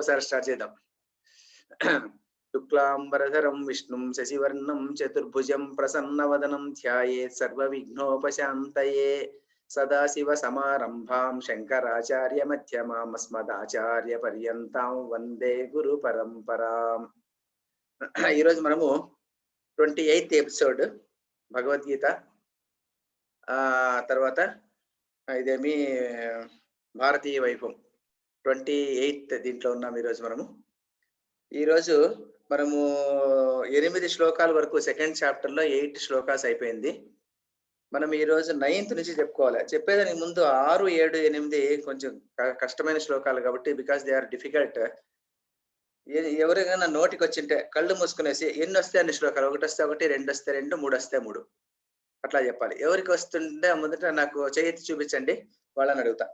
ఇంకొకసారి స్టార్ట్ చేద్దాం. శుక్లాంబరధరం విష్ణుం శశివర్ణం చతుర్భుజం ప్రసన్నవదనం ధ్యాయేత్ సర్వవిఘ్నోపశాంతయే. సదాశివ సమారంభాం శంకరాచార్య మధ్యమాం అస్మదాచార్య పర్యంతాం వందే గురు పరంపరాం. ఈరోజు మనము 28th ఎపిసోడ్ భగవద్గీత, తర్వాత ఇదేమి భారతీయ వైభవం 28th దీంట్లో ఉన్నాం. ఈరోజు మనము 8 శ్లోకాల వరకు సెకండ్ చాప్టర్ లో 8 శ్లోకాస్ అయిపోయింది. మనం ఈరోజు 9th నుంచి చెప్పుకోవాలి. చెప్పేదానికి ముందు 6, 7, 8 కొంచెం కష్టమైన శ్లోకాలు కాబట్టి బికాస్ దే ఆర్ డిఫికల్ట్. ఎవరికైనా నోటికి వచ్చింటే కళ్ళు మూసుకునేసి ఎన్ని వస్తే అన్ని శ్లోకాలు, 1 వస్తే 1, 2 వస్తే 2, 3 వస్తే 3 అట్లా చెప్పాలి. ఎవరికి వస్తుంటే మొదట నాకు చేతి చూపించండి, వాళ్ళని అడుగుతా.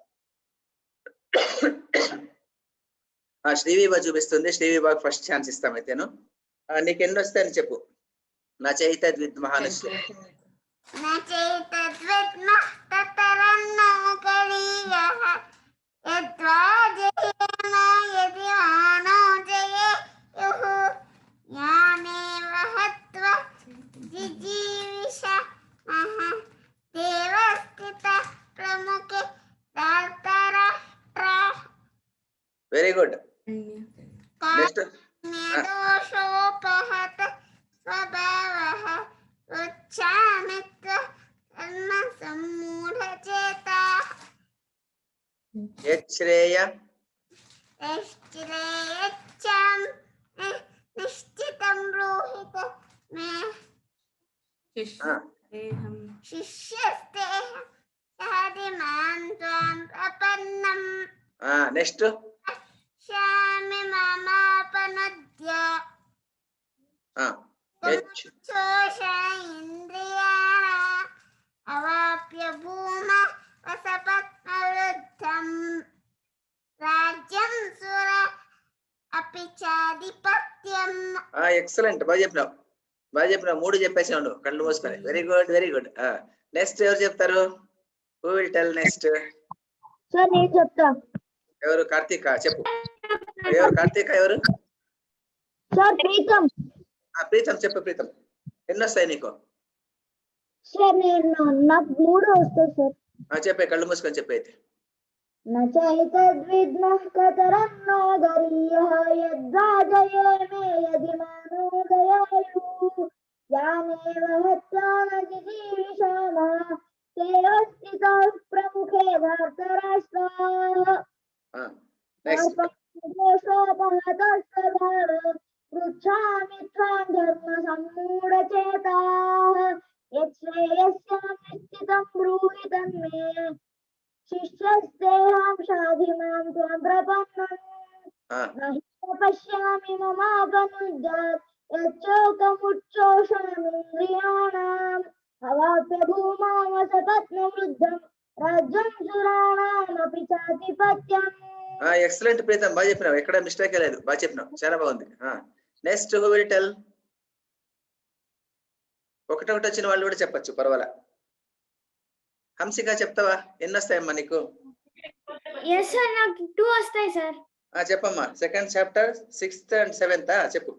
శ్రీవిభా చూపిస్తుంది. శ్రీవిభాగ్ ఫస్ట్ ఛాన్స్ ఇస్తాం. అయితేను నీకు ఎన్ని వస్తే అని చెప్పు. నా చైత ద్విద్మహానస్య వెరీ గుడ్. నెక్స్ట్ శ్రేయ నిశ్చితం బ్రూహిత మే శిష్యస్తేహం సహదిమాం త్వాం ప్రపన్నం. నెక్స్ట్ శ్యామి మమాపనుద్య చోష ఇంద్రియాణ అవాప్య భూమ వసపత్నవృద్ధం రాజ్యం సుర అపి చాధిపత్యం. ఎక్సలెంట్, బాగా చెప్పినావు. 3 చెప్పేసావు కళ్ళు మూసుకొని. Very good, very good. Next ఎవరు చెప్తారు? Who will tell next? Sir నేను చెప్తా. ఎవరు? కార్తీక చెప్పు. ఎవరు కార్తీక? ఎవరు? సార్ ప్రీతం. ప్రీతం చెప్పు. ప్రీతం ఎన్ని వస్తాయి నీకు? సార్ నాకు 3 వస్తాయి సార్. చెప్పే, కళ్ళు మూసుకొని చెప్పైతే. నచైతద్విద్మః కతరన్నో గరీయః యద్రాజయే మే యది మానోదయాయు యానేవ హత్వా న జిజీవిషామః తేవస్థితాః ప్రముఖే ధార్తరాష్ట్రాః. దోషోపహతస్తభావ పృచ్ఛామి త్వాం ధర్మ సమ్మూఢచేతాః యచ్ఛ్రేయస్యాం నిశ్చితం బ్రూహి తన్మే శిష్యస్తేహం షాధిమాం త్వాం ప్రపన్నం నహి పశ్యామి మమాపనుద్యాత్ యచ్చోకముచ్చోషామింద్రియాణాం అవాప్య భూమా వసపత్నవృద్ధం రాజ్యం సురాణామపి చాధిపత్యం. ఎక్సలెంట్ ప్రీతం, బాగా చెప్పినావు. ఎక్కడ మిస్టేక్ లేదు, బాగా చెప్పినావు, చాలా బాగుంది. Next who will tell? ఒకటి వచ్చిన వాళ్ళు కూడా చెప్పచ్చు, పర్వాలా. హంసిక చెప్తావా? ఎన్ని వస్తాయమ్మా నీకు? నాకు 2 వస్తాయి సార్. చెప్పమ్మా. Second chapter 6th and 7th చెప్పు.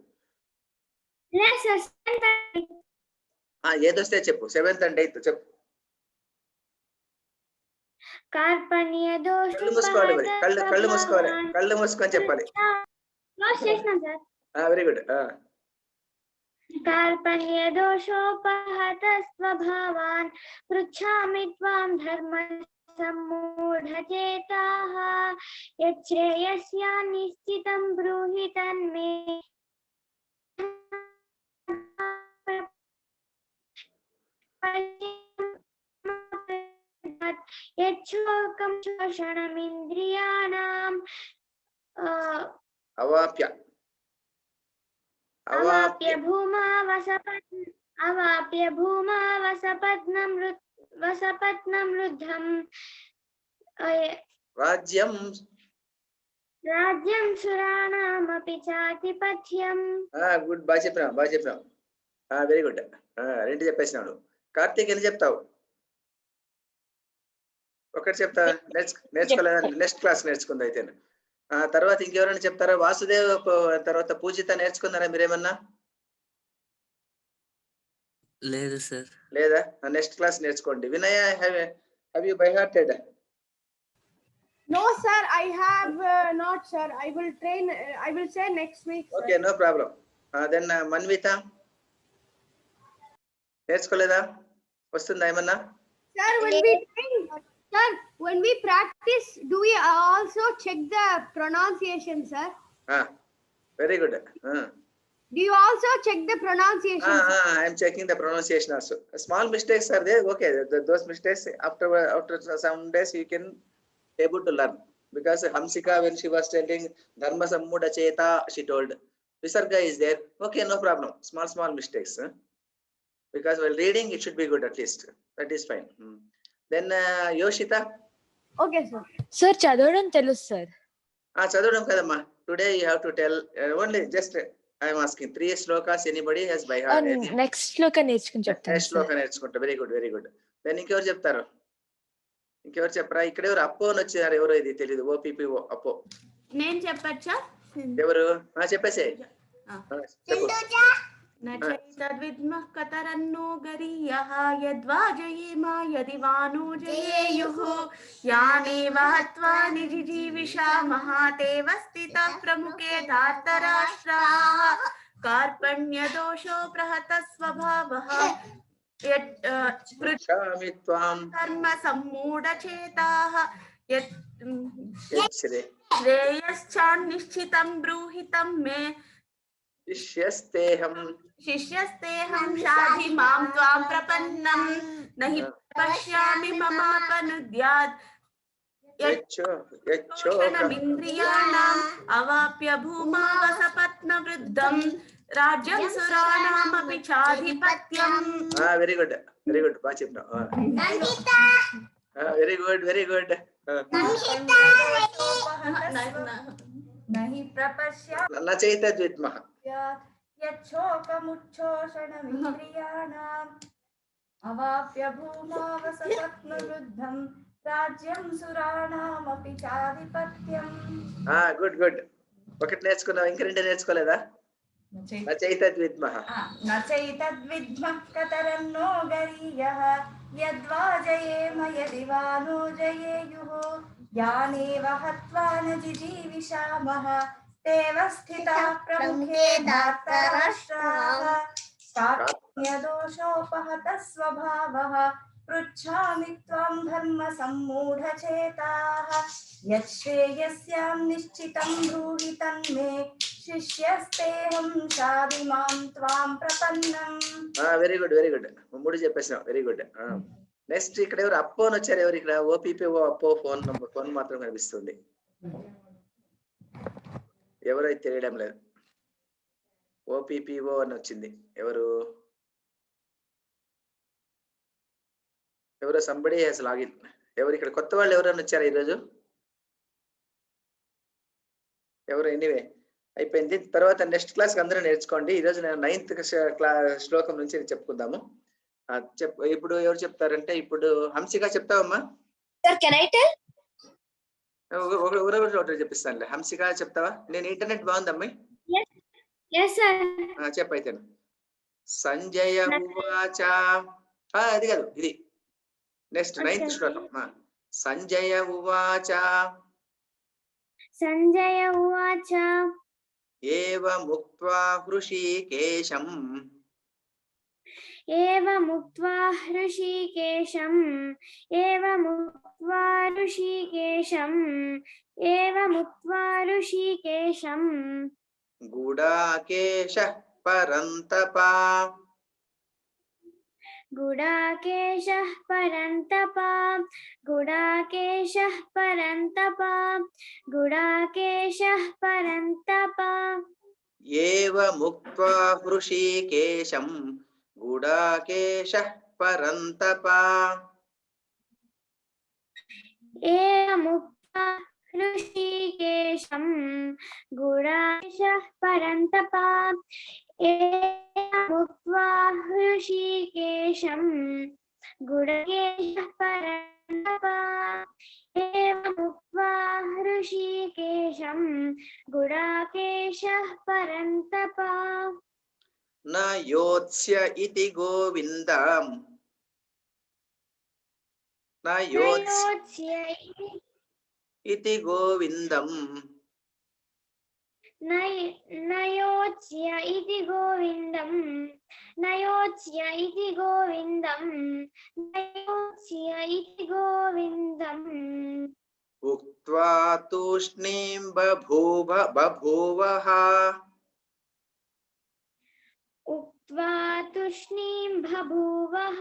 ఏదొస్తే చెప్పు. 7th and 8th చెప్పు. కార్పణ్య దోష కళ్ళు మూసుకోవాలి, మరి కళ్ళు మూసుకోవాలి, కళ్ళు మూసుకొని చెప్పాలి. Very good. కార్పణ్య దోషోపహత స్వభావాన్ పృచ్ఛామి త్వాం ధర్మ సమ్మూఢచేతాః యచ్ఛ్రేయస్యా నిశ్చితం బ్రూహి తన్మే యచ్చోకం శోషణమింద్రియాణాం అవాప్య భూమా వసపత్నం వృద్ధం రాజ్యం సురాణామపి చాధిపత్యం. గుడ్, బాగా చెప్పినావు. Very good. 2 చెప్పేసినాడు. కార్తీక్ ఎన్ని చెప్తావు? ఒకటి చెప్తా. నేర్చుకోలేదా? నెక్స్ట్ క్లాస్ నేర్చుకుంది అయితే. తర్వాత ఇంకెవరైనా చెప్తారా? వాసుదేవ్ తర్వాత పూజిత నేర్చుకున్నారా మీరేమన్నా? లేదు సార్. లేదా? నెక్స్ట్ క్లాస్ నేర్చుకోండి. వినయ have you by hearted? No, sir, I have not, sir. I will train. I will say next week. Sir. Okay, no problem. Then Manvitha నేర్చుకోలేదా? వస్తుందా ఏమన్నా? Sir, when we practice, do we also check the pronunciation, sir? Very good. Do you also check the pronunciation? I am checking the pronunciation also. Small mistakes are there. Okay, those mistakes after some days you can able to learn, because Hamsika, when she was telling dharma sammuda cheta, she told visarga is there. Okay, no problem. Small mistakes, because while reading it should be good at least. That is fine. Then Yoshita. Okay, sir. Sir, చదవడం తెలుసు sir. చదవడం కదమ్మా. Today you have to tell only just I am asking 3 shlokas. Anybody has by heart? Next shloka నేర్చుకుని చెప్తాను. Next shloka నేర్చుకుంటా. Very good, very good. Then ఇంకెవరు చెప్తారు? ఇంకెవరు చెప్పరా? ఇక్కడ ఎవరు అప్పో అని వచ్చారు? ఎవరో ఇది తెలియదు. ఓపీపీఓ అప్పో. నేను చెప్పచ్చా? ఎవరు? చెప్పేసే. నచైతద్విద్మః కతరన్నో గరీయః యద్వాజయేమ యది వానో జయేయుః యానేవ హత్వా నిజిజీవిషామః తేవ స్థితః ప్రముఖే ధార్తరాష్ట్రాः కార్పణ్యదోషో ప్రహత స్వభావః పృచ్ఛామి త్వాం కర్మ సమ్మూఢచేతాః యచ్ఛ్రే శ్రేయశ్చాన్నిశ్చితం బ్రూహితం మే శిష్యస్తేహం షాధి మాం త్వాం ప్రపన్నం నహి పశ్యామి మమాపనుద్యాత్ యచ్చోషణమింద్రియాణాం అవాప్య భూమా వసపత్న వృద్ధం రాజ్యం సురాణామపి చాధిపత్యం. Very good, very good. బాగా చెప్పినావు. Very good, very good. నహి ప్రపశ్యామి నచైతద్విద్మః యచ్చోకముచ్ఛోషణమింద్రియాణాం అవాప్య భూమా వసపత్న వృద్ధం రాజ్యం సురాణామపి చాధిపత్యం. Good, good. ఒకటి నేర్చుకున్నావు, ఇంక రెండు నేర్చుకోలేదా? నచైతద్విద్మః నచైతద్విద్మః కతరన్నో గరీయః యద్వాజయేమ యది వానో జయేయుః యానేవ హత్వా న జిజీవిషామః తేవ స్థితః ప్రముఖే ధార్తరాష్ట్రాः కార్పణ్యదోషోపహతः స్వభావः పృచ్ఛామి త్వాం ధర్మ సమ్మూఢచేతాః యచ్ఛ్రేయస్యాం నిశ్చితం బ్రూహి తన్మే శిష్యస్తేహం షాధి మాం త్వాం ప్రపన్నం. Very good, very good. మూడు చెప్పేసినావు. Very good. నెక్స్ట్ ఇక్కడ ఎవరు అప్పో అని వచ్చారు? ఎవరు ఇక్కడ? ఓపీపీఓ అప్పో ఫోన్ నంబర్, ఫోన్ మాత్రం కనిపిస్తుంది. ఎవరైతే తెలియడం లేదు. ఓపీపీఓ అని వచ్చింది. ఎవరు? Somebody he's login. ఎవరు ఇక్కడ? కొత్త వాళ్ళు ఎవరైనా వచ్చారా ఈరోజు? ఎవరు? ఎనీవే అయిపోయింది. తర్వాత నెక్స్ట్ క్లాస్ అందరూ నేర్చుకోండి. ఈరోజు నేను 9th శ్లోకం నుంచి చెప్పుకుందాము. ఇప్పుడు ఎవరు చెప్తారంటే, ఇప్పుడు హంసిక చెప్తావమ్మా? ఒకటి చెప్పిస్తానులే. హంసిక చెప్తావా? నేను ఇంటర్నెట్ బాగుందమ్మాయి? చెప్పైతే సంజయ ఉవాచ. అది కాదు, ఇది నెక్స్ట్ 9th శ్లోకం. సంజయ ఉవాచ ఏవముక్త్వా హృషీకేశం గుడాకేశః పరంతపా ఏవముక్త్వా హృషీకేశం గుడాకేశః పరంతపా ఋషికేశం గుడాకేశః పరంతపా ఏముక్త్వా ఋషికేశం गुडकेशः परन्तप एवमुक्त्वा ऋषिकेशं गुडाकेशः परन्तप न योत्स्य इति गोविन्दम् न योत्स्य नयोत्स्य इति गोविन्दम् नयोत्स्य इति गोविन्दं नयोत्स्य इति गोविन्दं नयोत्स्य इति गोविन्दम् उक्त्वा तूष्णीं बभूवः उक्त्वा तूष्णीं बभूवः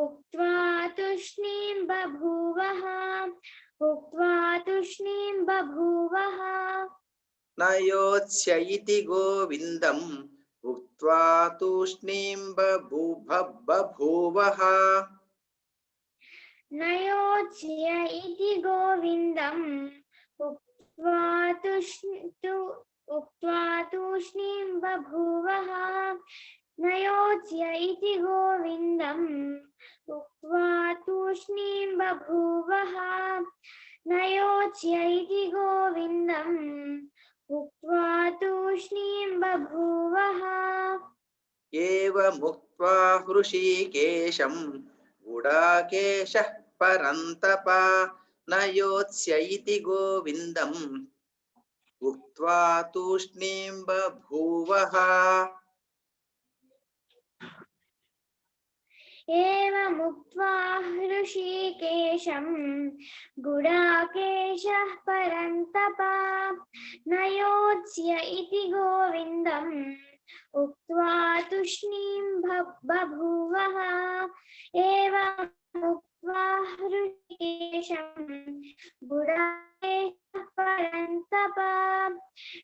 उक्त्वा तूष्णीं बभूवः उक्त्वा तूष्णीं बभूवः न योत्स्य इति गोविन्दम् उक्त्वा तूष्णीं बभूवः नयोत्स्य इति गोविन्दम् उक्त्वा तूष्णीं बभूवः नयोत्स्य इति गोविन्दम् उक्त्वा तूष्णीं बभूवः नयोत्स्य इति गोविन्दम् उक्त्वा तूष्णीं बभूवः एवमुक्त्वा हृषीकेशं गुडाकेशः परन्तप न योत्स्य इति गोविन्दम् उक्त्वा तूष्णीं बभूवः एवमुक्त्वा ऋषिकेशं गुडाकेशः परन्तप न योत्स्य इति गोविन्दम् उक्त्वा तूष्णीं बभूवः एवमुक्त्वा ऋषिकेशं गुडाकेशः परन्तप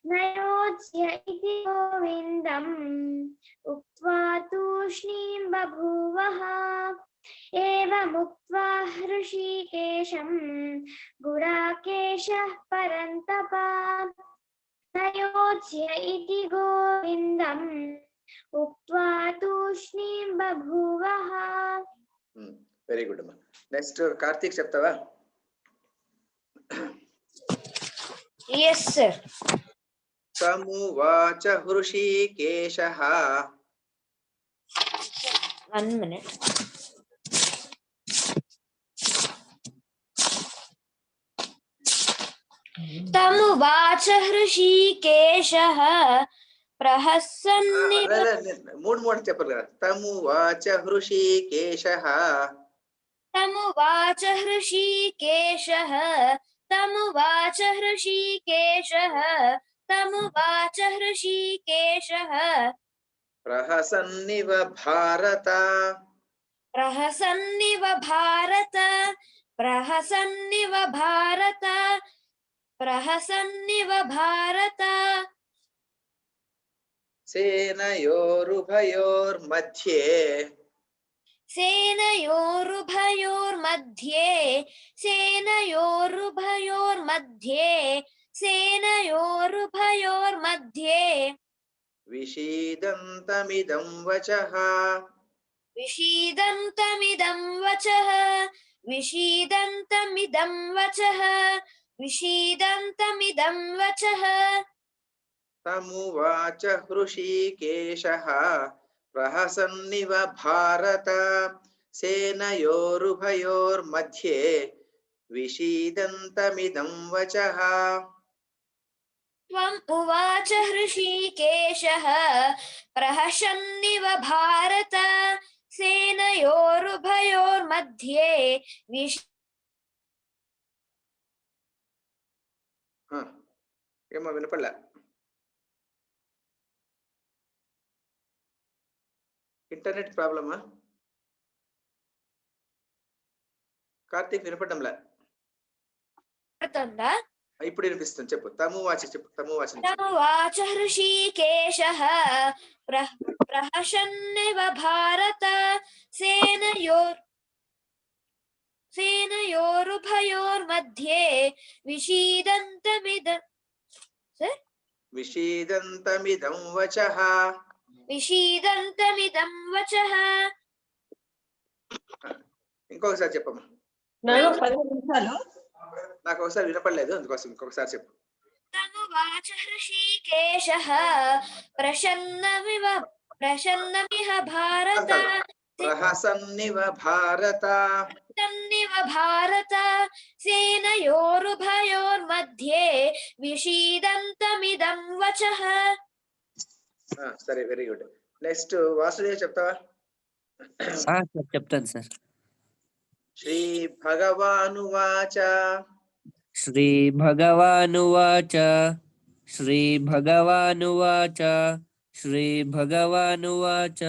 न योत्स्य इति गोविन्दम् उक्त्वा तूष्णीं बभूवः एवमुक्त्वा ऋषिकेशं गुडाकेशः परन्तप न योत्स्य इति गोविन्दम् उक्त्वा तूष्णीं बभूवः वेरी गुड अम्मा नेक्स्ट कार्तिक చెప్తావా Yes, sir. समुवाच हृषीकेशः 1 minute. तमुवाच हृषीकेशः प्रहसन्निव మూడు చెప్పాలి కదా తమువాచ హృషీకేశः तमुवाच हृषीकेशः तमुवाच हृषीकेशः तमुवाच हृषीकेशः प्रहसन्निव भारत प्रहसन्निव भारत प्रहसन्निव भारत प्रहसन्निव भारत सेनयोरुभयोर्मध्ये सेनयोरुभयोर्मध्ये सेनयोरुभयोर्मध्ये सेनयोरुभयोर्मध्ये विषीदन्तमिदं वचः विषीदन्तमिदं वचः विषीदन्तमिदं वचः विषीदन्तमिदं वचः तमुवाच हृषीकेशः प्रहसन्निव भारत सेनयोरुभयोर्मध्ये विषीदन्तमिदं वचः त्वम् उवाच हृषीकेशः प्रहसन्निव भारत सेनयोरुभयोर्मध्ये ఏమో వినపడలే ఇంటర్నెట్ ప్రాబ్లమా కార్తీక్ వినపడంలే ఇప్పుడు వినిపిస్తుంది చెప్పు తమువాచ చెప్పు తమువాచ तमुवाच हृषीकेशः प्रहसन्निव भारत सेनयोरुभयोर्मध्ये विषीदन्तमिदं वचः विषीदन्तमिदं वचः ఇంకొకసారి చెప్పమ్మా. నాన్న 15 నిమిషాలు. నాకు ఒకసారి వినపడలేదు, అందుకోసం ఇంకొకసారి చెప్పు. तमुवाच हृषीकेशः प्रसन्नमिव भारत ప్రహసన్నివ భారత तन्निव भारत सेनयोरुभयोर्मध्ये विषीदन्तमिदं वचः. సరే, వెరీ గుడ్. నెక్స్ట్ వాసుదేవ్ చెప్తావా? సార్ చెప్తాను సార్. శ్రీ భగవానువాచ శ్రీ భగవానువాచ శ్రీ భగవానువాచ శ్రీ భగవానువాచ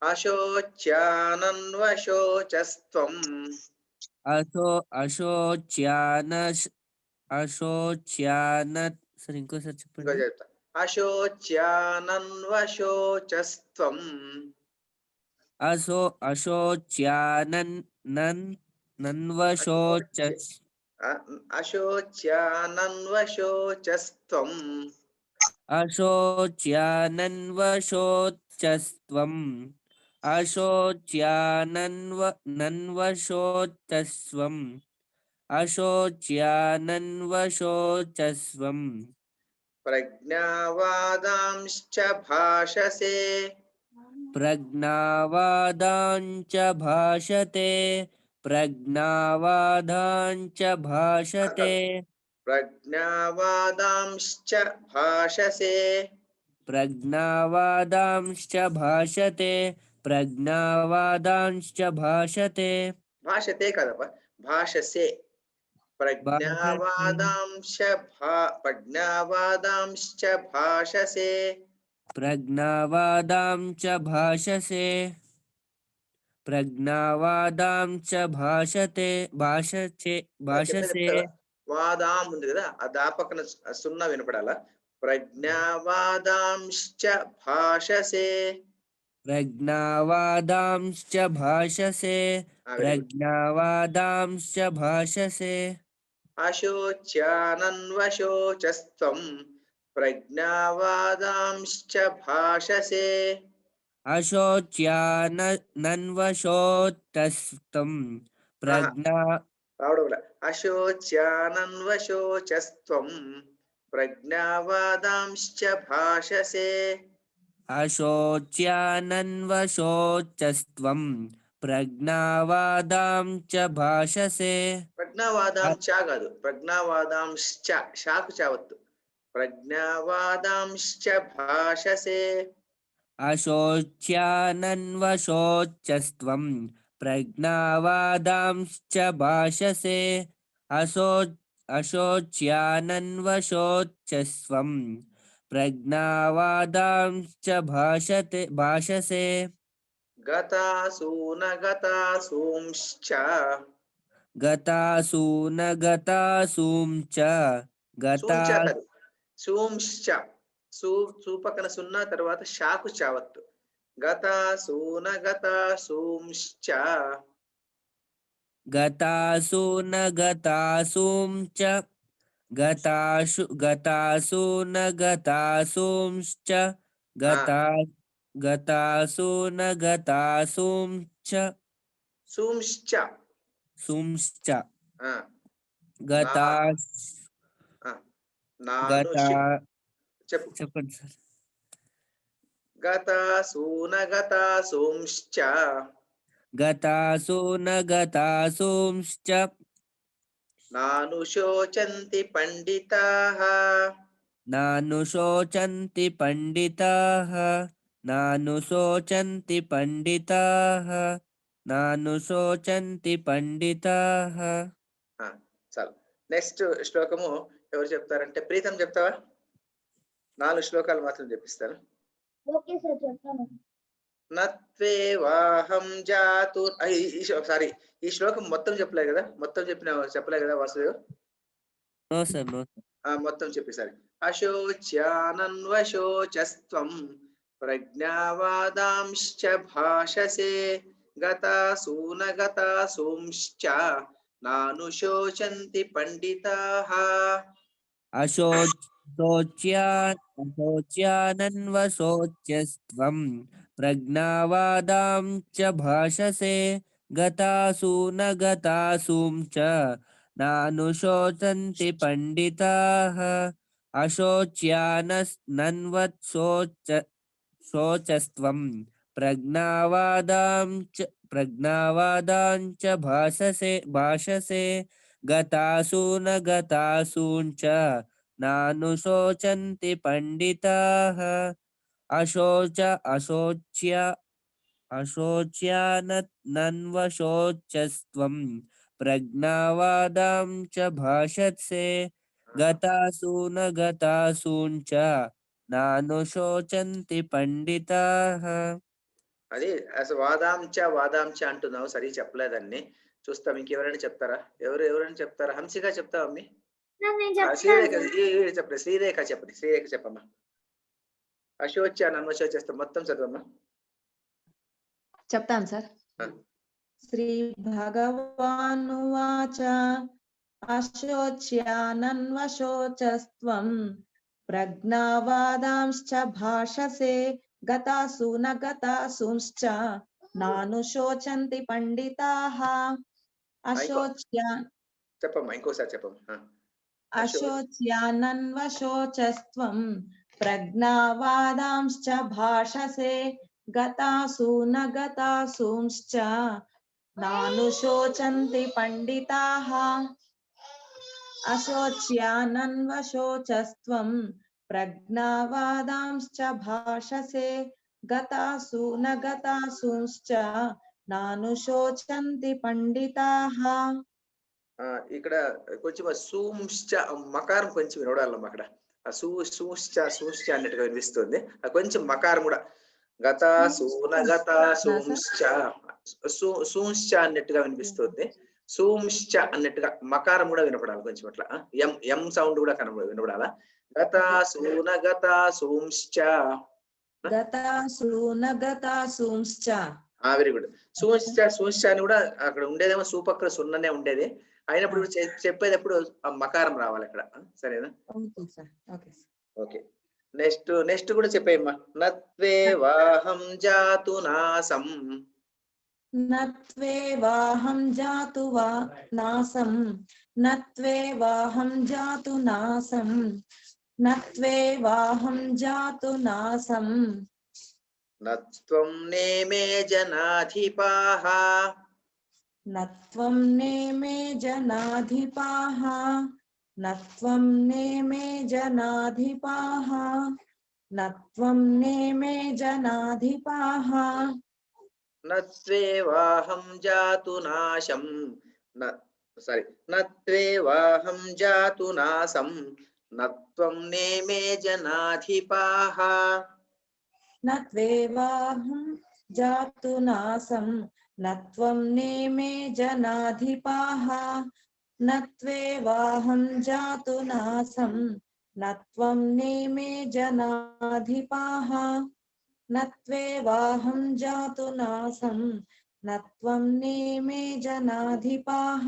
అశోచ్యానన్వశోచస్త్వం అశోచ్యాన సార్ ఇంకోసారి ఇంకో చెప్పండి. చెప్తా. అశోచ్యానన్వశోచస్త్వం అశోచ్యానన్వశోచస్త్వం అశోచ్యానన్వశోచస్త్వం ప్రజ్ఞావాదాంశ్చ భాషసే ప్రజ్ఞావాదాంచ భాషతే ప్రజ్ఞావాదాంచ భాషతే ప్రజ్ఞావాదాంశ్చ భాషసే ప్రజ్ఞావాదాంశ్చ భాషతే ప్రజ్ఞావాదాంశ్చ భాషతే భాషతే కదప్ప, భాషసే. ప్రజ్ఞావాదాంశ ప్రజ్ఞావాదాంశ్చ భాషసే ప్రజ్ఞావాదాంచ భాషసే ప్రజ్ఞావాదాంచ భాషతే భాషసే. వాదాం ఉంది కదా, ఆ దా పక్కన సున్నా వినపడాలా. ప్రజ్ఞావాదాంశ్చ భాషసే ప్రజ్ఞావాదాంశ్చ భాషసే ప్రజ్ఞావాదాంశ్చ భాషసే. అశోచ్యానన్వశోచస్త్వం ప్రజ్ఞావాదాంశ్చ భాషసే అశోచ్యానన్వశోచస్త్వం ప్రజ్ఞా రావడం. అశోచ్యానన్వశోచస్త్వం ప్రజ్ఞావాదాంశ్చ భాషసే అశోచ్యానన్వశోచస్త్వం ప్రజ్ఞావాదాంచ భాషసే. ప్రజ్ఞావాదాంశ కాదు, ప్రజ్ఞావాదాంశ్చ, షాకు చావత్తు. ప్రజ్ఞావాదాంశ్చ భాషసే అశోచ్యానన్వశోచస్త్వం ప్రజ్ఞావాదాంశ్చ భాషసే అశోచ్యానన్వశోచస్త్వం ప్రజ్ఞావాదాంశ్చ భాషసే. గతాసూనగతాసూంశ్చ గతాసూనగతాసూంచ సూంచ కాదు, సూంశ్చ. సూ పక్కన సున్నా తర్వాత షాకు చావత్తు. గతాసూనగతాసూంశ్చ గతాసూనగతాసూంచ గతాసూనగతాసూంశ్చ గతాసూనగతాసూంచ సూంశ్చ సూంశ్చ ఆ, గతా చెప్పు. చెప్పండి సార్. గతాసూనగతాసూంశ్చ గతాసూనగతాసూంశ్చ నానుశోచంతి పండితాః నానుశోచంతి పండితాః నానుశోచంతి పండితాః నానుశోచంతి పండితాః. చాలు. నెక్స్ట్ శ్లోకము ఎవరు చెప్తారంటే ప్రీతం చెప్తావా? 4 శ్లోకాలు మాత్రం చెప్పిస్తాను. ఓకే సార్, చెప్తాను. నత్వేవాహం జాతు సారీ, ఈ శ్లోకం మొత్తం చెప్పలే కదా, చెప్పలే కదా Vasudev? No sir, no sir. మొత్తం చెప్పేసారి. అశోచ్యానన్వశోచస్త్వం ప్రజ్ఞావాదాంశ్చ భాషసే గతాసూనగతాసూంశ్చ నానుశోచంతి పండితాః. అశోచ్యానన్వశోచస్త్వం ప్రజ్ఞావాదాంచ భాషసే गतासु न गतासूं च नानुशोचन्ति पंडिताः शोचस्त्वं प्रज्ञावादां च भाषसे गतासु न गतासूं च नानुशोचन्ति पंडिताः अशोच्यानन्वशोचस्त्वं प्रज्ञावादां च भाषसे गतासु न गतासूं च नानुशोचन्ति पंडिताः అది అసలు వాదాంచ అంటున్నావు, సరి చెప్పలేదాన్ని. చూస్తాం, ఇంకెవరైనా చెప్తారా? ఎవరైనా చెప్తారా? హంసిక చెప్తావా అమ్మి? శ్రీరేఖ చెప్పండి. శ్రీరేఖ చెప్పమ్మా. అశోచ్య నన్వశోచేస్తాం మొత్తం చదవమ్మా. చెప్తాను సార్. శ్రీ భగవానువాచ అశోచ్యానన్వశోచస్త్వం ప్రజ్ఞావాదాంశ్చ భాషసే గతాసు న గతాసూంశ్చ నానుశోచంతి పండితాః చెప్పమ్మా, ఇంకోసారి చెప్పమ్మా. అశోచ్యానన్వశోచస్త్వం ప్రజ్ఞావాదాంశ్చ భాషసే గతాసు న గతాసూంశ్చ నానుశోచంతి పండితాః అశోచ్యానన్వశోచస్త్వం ప్రజ్ఞావాదాంశ్చ భాషసే గతాసు న గతాసూంశ్చ నానుశోచంతి పండితాః. ఇక్కడ కొంచెం సూంశ్చ మకారం కొంచెం వినడాలమ్మా. అక్కడ ఆ సూశ్చ అన్నట్టుగా వినిపిస్తుంది. అది కొంచెం మకారం కూడా సూంశ్చ అన్నట్టుగా వినిపిస్తుంది. సూంశ్చ అన్నట్టుగా మకారం కూడా వినపడాలి కొంచెం అట్లా. ఎం సౌండ్ కూడా వినపడాలా. Very good. సూంశ్చ అని కూడా అక్కడ ఉండేదేమో సూపక్కర సున్ననే ఉండేది, అయినప్పుడు చెప్పేటప్పుడు ఆ మకారం రావాలి అక్కడ. సరేనా? ఓకే. నెక్స్ట్ కూడా చెప్పేయమ్మా. నత్వే వాహం జాతు నాసం నత్వం నేమే జనాధిపాః నత్వేవాహం జాతు నాశం నత్వేవాహం జాతు నాసం నత్వం నేమే జనాధిపాః నత్వేవాహం జాతు నాసం నత్వం నేమే జనాధిపాః నత్వేవాహం జాతు నాసం నత్వం నేమే జనాధిపాః నత్వేవాహం జాతు నాసం నత్వం నేమే జనాధిపాః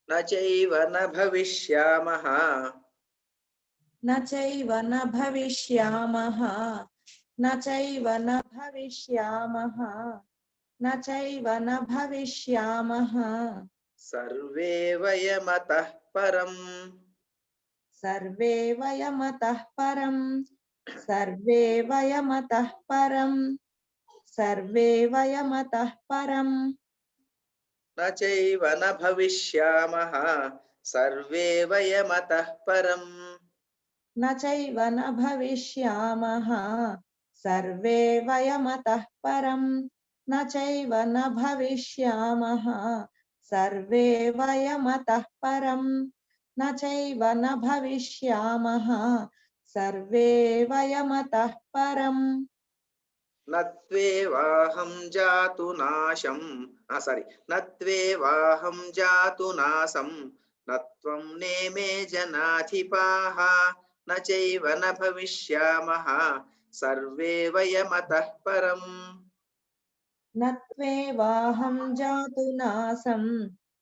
నచైవ న భవిష్యామః నచైవ న భవిష్యామః నచైవ న భవిష్యామః నచైవ న భవిష్యామః సర్వే వయమతః పరం సర్వే వయమతః పరం సర్వే వయమతః పరం సర్వే వయమతః పరం నచైవ న భవిష్యామః సర్వే వయమతః పరం నచైవ న భవిష్యామః సర్వే వయమతః పరం నచైవ న భవిష్యామః సర్వే వయమతః పరం నచైవ న భవిష్యామః సర్వే వయమతః పరం నత్వేవాహం జాతు నాశం నత్వేవాహం జాతు నాసం నత్వం నేమే జనాధిపాః నచైవ న భవిష్యామః సర్వే వయమతః పరం నత్వేవాహం జాతు నాసం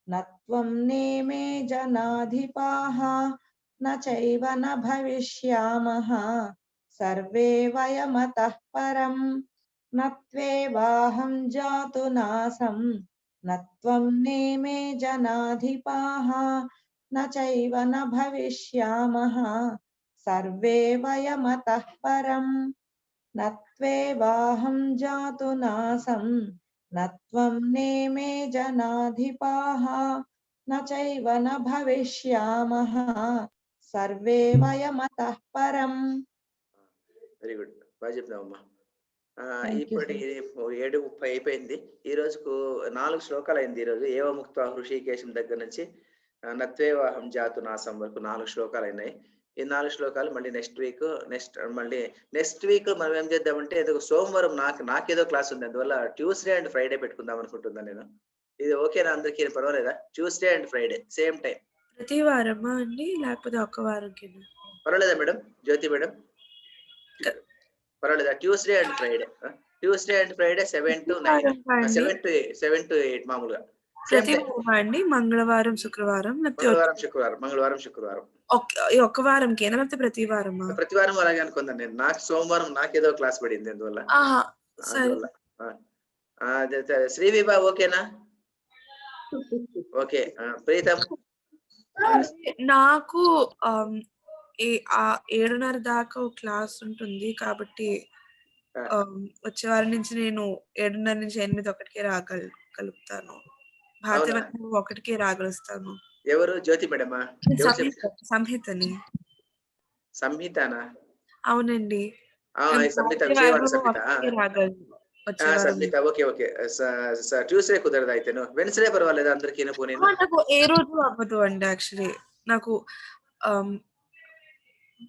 నత్వం నేమే జనాధిపాః నచైవ న భవిష్యామః సర్వే వయమతః పరం నత్వేవాహం జాతు నాసం నత్వం నేమే జనాధిపాః న చైవ న భవిష్యామః సర్వే వయమతః పరం నత్వేవాహం జాతు నాసం నత్వం నేమే జనాధిపాః న చైవ న భవిష్యామః సర్వే వయమతః పరం. వెరీ గుడ్, బాగా చెప్తామమ్మా. Thank you, ఇప్పటి 7:30 అయిపోయింది. ఈ రోజుకు 4 శ్లోకాలు అయింది. ఈ రోజు ఏవ ముక్త హృషికేశం దగ్గర నుంచి నత్వేవాహం జాతు నాసం వరకు 4 శ్లోకాలు అయినాయి. ఈ 4 శ్లోకాలు మళ్ళీ నెక్స్ట్ వీక్ మనం ఏం చేద్దామంటే ఏదో సోమవారం నాకేదో క్లాస్ ఉంది, అందువల్ల ట్యూస్డే అండ్ ఫ్రైడే పెట్టుకుందాం అనుకుంటున్నాను నేను. ఇది ఓకేనా అందరికీ? పర్వాలేదా? Tuesday and Friday same time. ప్రతి వారమా అండి లేకపోతే ఒక్క వారంకి? పర్వాలేదా మేడం? జ్యోతి మేడం పర్వాలేదా? Tuesday and Friday 7 to 9, 7 to 8 మామూలుగా. ప్రతి వారమా అండి? మంగళవారం శుక్రవారం మంగళవారం శుక్రవారం ఒక్క వారంకేనా లేకపోతే ప్రతి వారమా? ప్రతి వారం అలాగే అనుకుందాను నేను. నాకు సోమవారం నాకేదో క్లాస్ పడింది అందువల్ల. శ్రీ విభా ఓకేనా? ఓకే. ప్రీతం నాకు 7:30 దాకా క్లాస్ ఉంటుంది కాబట్టి వచ్చే వారం నుంచి నేను 7:30 నుంచి 8 ఒకటికే రాగలుగుతాను. భారతీయ వైభవం 1కే రాగలుస్తాను. ఎవరు? జ్యోతి మేడమా? సంహితని. సంహితనా? అవునండి. సంహిత ఓకే ఓకే. ట్యూస్డే కుదరదు అయితే. వెన్స్డే పర్వాలేదు అందరికీ? నాకు ఏ రోజు అవ్వదు అండి. యాక్చువల్లీ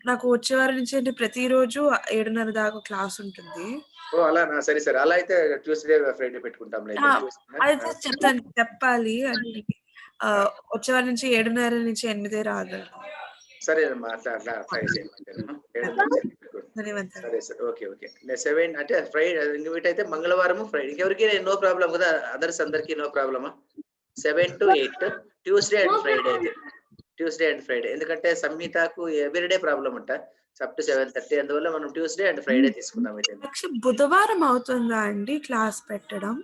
నాకు వచ్చే వారం నుంచి అంటే ప్రతిరోజు 7:30 దాకా క్లాస్ ఉంటుంది. ఓ అలానా? సరే సరే, అలా అయితే ట్యూస్డే ఫ్రైడే పెట్టుకుంటాం. అయితే చెప్పాలి అంటే వచ్చే వారం నుంచి 7:30 నుంచి 8 రాగలను. సరే అమ్మా, అట్లా ట్రై చేయండి. సరే సరే, ఓకే ఓకే. 7 అంటే ఫ్రైడే వీటైతే మంగళవారము ఫ్రైడే ఇంకెవరికి నో ప్రాబ్లం కదా? అదర్స్ అందరికి నో ప్రాబ్లమా? 7 to 8 ట్యూస్డే అండ్ ఫ్రైడే అయితే. ట్యూస్డే అండ్ ఫ్రైడే ఎందుకంటే సంహితకు ఎవ్రీడే ప్రాబ్లం అంట అప్ టు 7:30, అందువల్ల మనం ట్యూస్డే అండ్ ఫ్రైడే తీసుకుందాం అయితే. బుధవారం అవుతుందా అండి క్లాస్ పెట్టడం?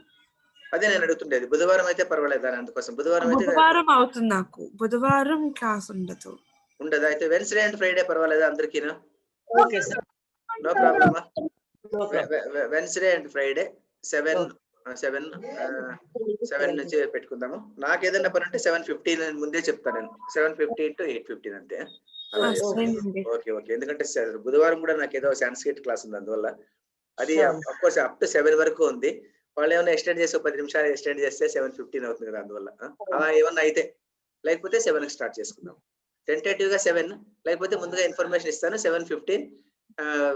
అదే నేను అడుగుతుండేది. బుధవారం అయితే పర్వాలేదు అని, అందుకోసం బుధవారం అయితే అవుతుంది. నాకు బుధవారం క్లాస్ ఉండదు. అయితే వెన్స్డే అండ్ ఫ్రైడే పర్వాలేదా అందరికీ? ఓకే సార్, నో ప్రాబ్లమా? వెన్స్డే అండ్ ఫ్రైడే 7 నుంచి పెట్టుకుందాము. నాకు ఏదైనా పని అంటే 7:15 ముందే చెప్తాను నేను. 7:15 to 8:15 అంతే. Okay okay. ఎందుకంటే బుధవారం కూడా నాకు ఏదో సాంస్క్రిట్ క్లాస్ ఉంది, అందువల్ల అది అఫ్కోర్స్ అప్ టు 7 వరకు ఉంది. వాళ్ళు ఏమైనా ఎక్స్టెండ్ చేసి 10 నిమిషాలు ఎక్స్టెండ్ చేస్తే 7:15 అవుతుంది కదా, అందువల్ల అలా ఏమన్నా అయితే లేకపోతే 7కి స్టార్ట్ చేసుకుందాం. టెంటేటివ్ గా 7, లేకపోతే ముందుగా ఇన్ఫర్మేషన్ ఇస్తాను 7:15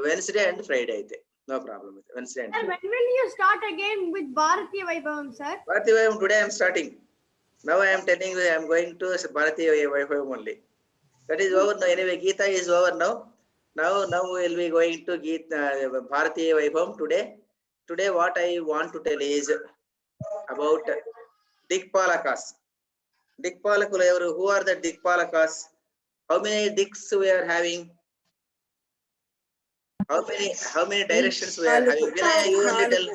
వెన్స్డే అండ్ ఫ్రైడే అయితే no problem. Wednesday and when will you start again with Bharatiya Vaibhavam, sir? Bharatiya Vaibhavam today I am starting. Now I am telling you I am going to Bharatiya Vaibhavam only. That is over now. Anyway, Gita is over now. Now we will be going to Bharatiya Vaibhavam today. Today what I want to tell is about Dikpalakas. Dikpalakulu evaru? Who are the Dikpalakas? How many Diks we are having? How many directions we are having? Vinaya, you only tell.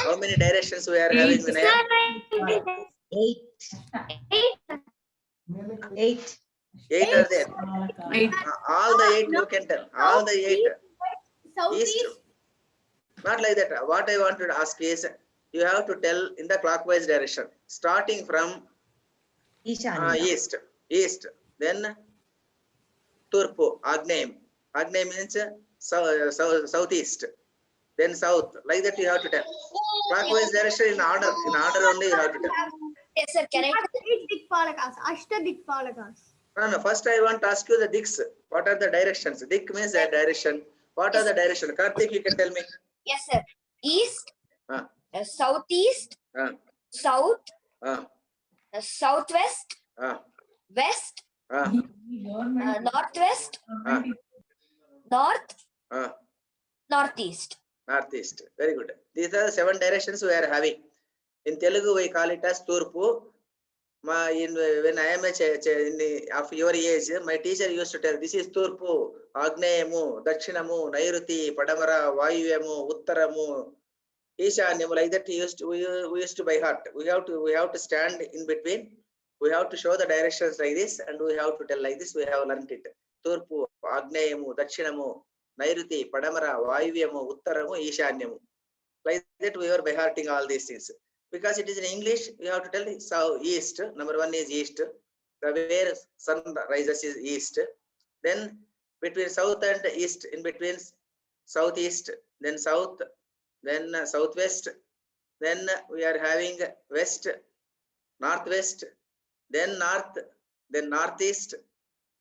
How many directions we are having, Vinaya? 8. 8 are there. 8. All the 8 you can tell. All the 8. Southeast. Not like that. What I want to ask is, you have to tell in the clockwise direction, starting from east. Then Turpu, Agnayam. Agnayam means southeast. Then south. Like that you have to tell. Clockwise direction in order only you have to tell. Yes, sir. Can I? Dikpalakas, Ashta Dikpalakas. No. First I want to ask you the Diks. What are the directions? Dik means a direction. What are the directions? Karthik, you can tell me. Yes, sir. East, southeast, south, southwest, west, northwest, north, northeast. Northeast. Very good. These are the 7 directions we are having. In Telugu we call it as Turpu. When I am of your age, my teacher used to tell, this is Turpu, Agneyamu, Dakshinamu, Nairuti, Padamara, Vayuyamu, Uttaramu, Ishanyam, like that we used to by heart. We have to stand in between. We have to show the directions like this, and we have to tell like this. We have learned it. Turpu, Agneyamu, Dakshinamu, Nairuti, Padamara, Vayuvyamu, Uttaramu, Ishanyamu. Like that we are by hearting all these things. Because it is in English, we have to tell it. So east, number one is east. Where sun rises is east. Then between south and east, in between southeast, then south, then southwest, then we are having west, northwest, then north, then northeast,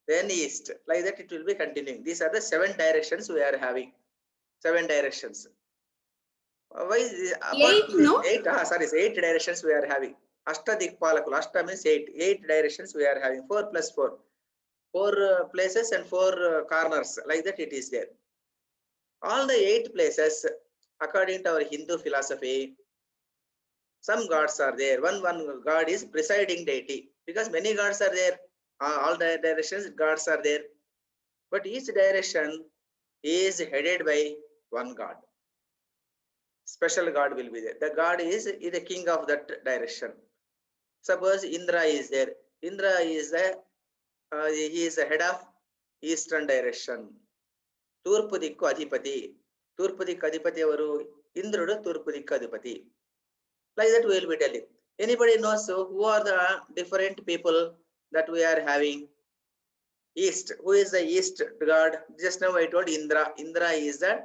then east. Like that it will be continuing. These are the 7 directions we are having. 7 directions. Why is this? Eight, no? 8, sorry, 8 directions we are having. Ashta Dikpalakulu. Ashta means 8. 8 directions we are having. 4 plus 4. 4 places and 4 corners. Like that it is there. All the 8 places, according to our Hindu philosophy, some gods are there. One god is presiding deity. Because many gods are there. All the directions gods are there. But each direction is headed by one god. Special god will be there. The god is the king of that direction. Suppose Indra is there. Indra is he is the head of eastern direction. Turpu dikku adhipati. Turpu dikku adhipati avaru Indrudu Turpu dikku adhipati. Like that we will be telling. Anybody knows who are the different people that we are having? East. Who is the east god? Just now I told Indra. Indra is the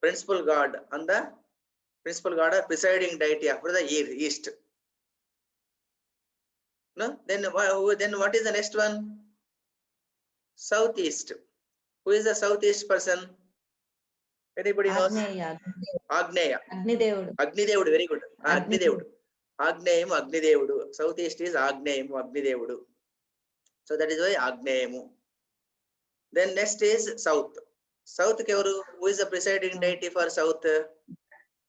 principal god and the principal god or presiding deity of the east. No? Then what is the next one? Southeast. Who is the southeast person? Anybody knows? Agneya. Agnidevudu. Very good. Agnidevudu. Agneyamu, Agnidevudu. Southeast is Agneyamu, Agnidevudu. So that is why Agneyamu. Then next is south. South kevaru? Who is the presiding deity for south?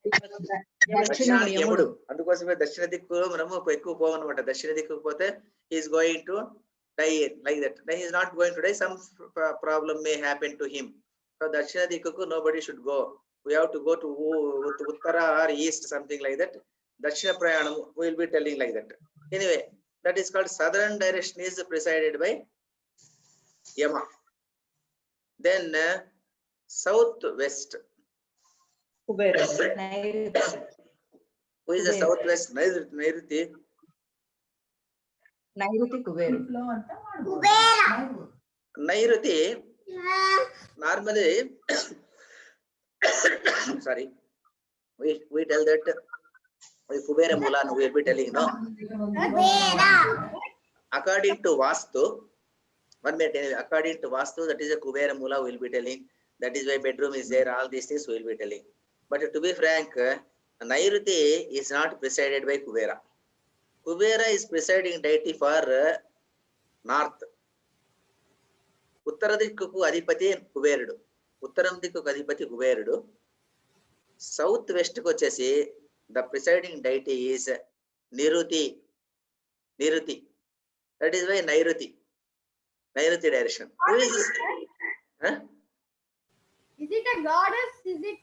Dakshina Yamudu. Andukosame Dakshina Dikku manamu ekku povanamata. Dakshina Dikku pothe he is going to die like that. Then he is not going to die. Some problem may happen to him. So Dakshina Dikku nobody should go. We have to go to Uttara or east, something like that. Dakshina Prayanam we will be telling like that. Anyway, that is called southern direction is presided by Yama. Then southwest. Who is the southwest? Nairuti. Nairuti. Normally, sorry, we tell that Kubera Mulan we will be telling, no? According to Vastu, 1 minute anyway, according to Vastu, that is a Kubera Mula we will be telling. That is why bedroom is there, all these things we will be telling. But to be frank, Nairuti is not presided by Kubera. Kubera is presiding deity for north. Uttara dikku adhipati Kuberudu. Uttaram dikku adhipati Kuberudu. Southwest ku vachesi the presiding deity is Niruti. Niruti. That is why Nairuti. Nairuti direction. Who is this? Huh? Is it a goddess? Is it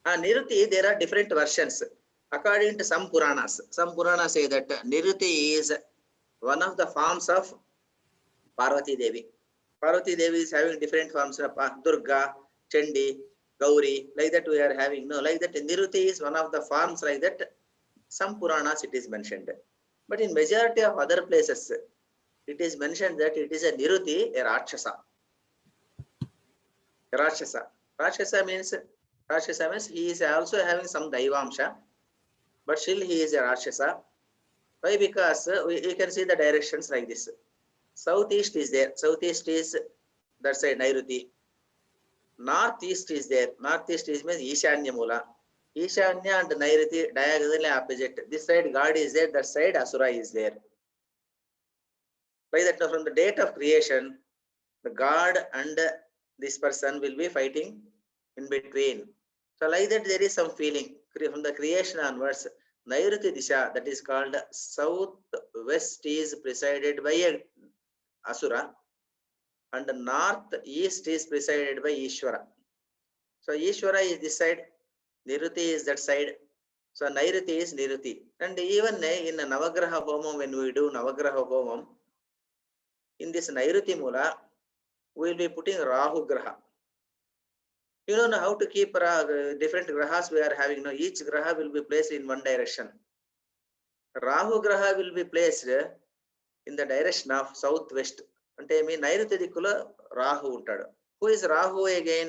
Niruti, there are different versions. According to some Puranas say that Niruti is one of the forms of Parvati Devi. Parvati Devi is having different forms of Durga, Chandi, Gauri, like that we are having. No, like that Niruti is one of the forms like that. Some Puranas it is mentioned. But in majority of other places, it is mentioned that it is a Niruti, a Rakshasa. Rakshasa means he is also having some Daivamsha, but still he is a Rakshasa. Why? Because you can see the directions like this. Southeast is there. Southeast is that side Nairuti. Northeast is there. Northeast is means Ishanya Mula. Ishanya and Nairuti diagonally opposite. This side God is there. That side Asura is there. By that, from the date of creation, the God and this person will be fighting in between. So like that there is some feeling from the creation onwards. Nairuti Disha, that is called southwest, is presided by a Asura, and northeast is presided by Ishvara. So Ishvara is this side, Niruti is that side. So Nairuti is Niruti. And even in Navagraha Homam, when we do Navagraha Homam, in this Nairuti Mula, we will be putting Rahu Graha. You don't know how to keep different grahas we are having. No, each graha will be placed in one direction. Rahu Graha will be placed in the direction of southwest. అంటే మీ నైరుతి దిక్కులో రాహు ఉంటాడు. Who is Rahu again?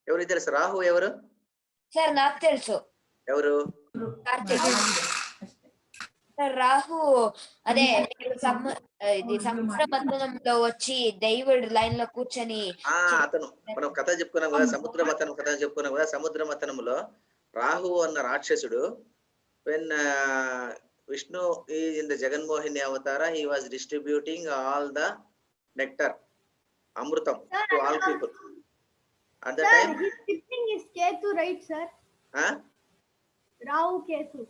ఎవరికి తెలుసు రాహు ఎవరు? Sir, నాకు తెలుసు. ఎవరు? సార్ రాహు అదే ఇది సముద్ర మథనంలో వచ్చి దైవుడు లైన్ లో కూర్చొని అతను మనం కథ చెప్పుకున్నాం కదా, సముద్ర మథనం కథ చెప్పుకున్నాం కదా. సముద్ర మథనంలో రాహు అన్న రాక్షసుడు when Vishnu is in the Jaganmohini Avatara, he was distributing all the nectar, Amrutam, to all people. At the time, his sibling is Ketu, right, sir? Rahu Ketu.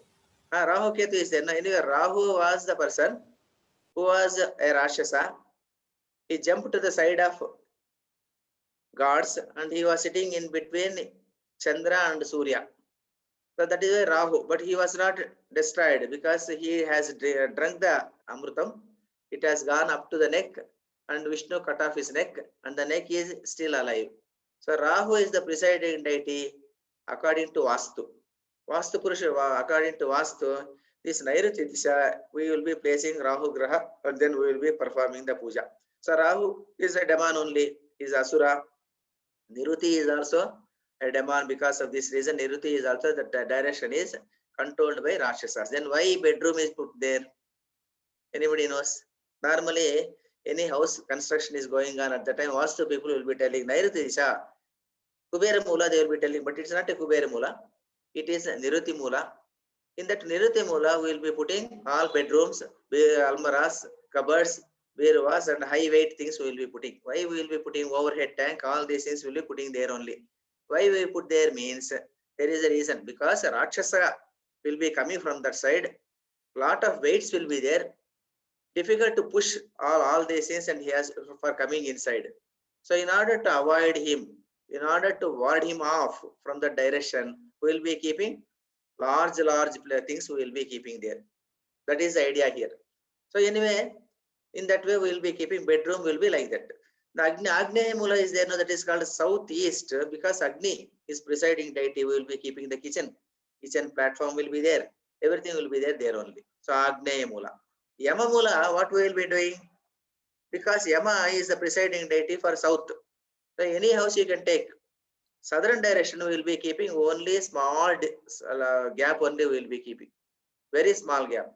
Rahu Ketu is there. Anyway, Rahu was the person who was a Rakshasa. He jumped to the side of gods and he was sitting in between Chandra and Surya. So that is why Rahu, but he was not destroyed because he has drunk the Amrutam. It has gone up to the neck and Vishnu cut off his neck and the neck is still alive. So Rahu is the presiding deity according to Vastu. Vastu Purusha, according to Vastu, this Nairuti Disha, we will be placing Rahu Graha and then we will be performing the puja. So Rahu is a demon only, is Asura. Niruti is also a demon. Because of this reason, Niruti is also the direction is controlled by Rakshasas. Then why bedroom is put there? Anybody knows? Normally, any house construction is going on at the time, Vastu people will be telling Nairuti Disha, Kubera Mula, they will be telling, but it's not a Kubera Mula. It is Niruti Mula. In that Niruti Mula, we will be putting all bedrooms, almaras, cupboards, beruas, and high weight things we will be putting. Why we will be putting overhead tank? All these things we will be putting there only. Why we put there means there is a reason. Because a Rakshasa will be coming from that side. Lot of weights will be there. Difficult to push all these things, and he has for coming inside. So in order to avoid him, in order to ward him off from the direction, we will be keeping large things we will be keeping there. That is the idea here. So anyway, in that way we will be keeping bedroom will be like that. The Agneya Mula is there, no, that is called southeast, because Agni is presiding deity. We will be keeping the kitchen platform will be there. Everything will be there only. So Agneya Mula. Yama Mula, what we will be doing? Because Yama is the presiding deity for south. So any house you can take. Southern direction we will be keeping only small gap only we will be keeping. Very small gap.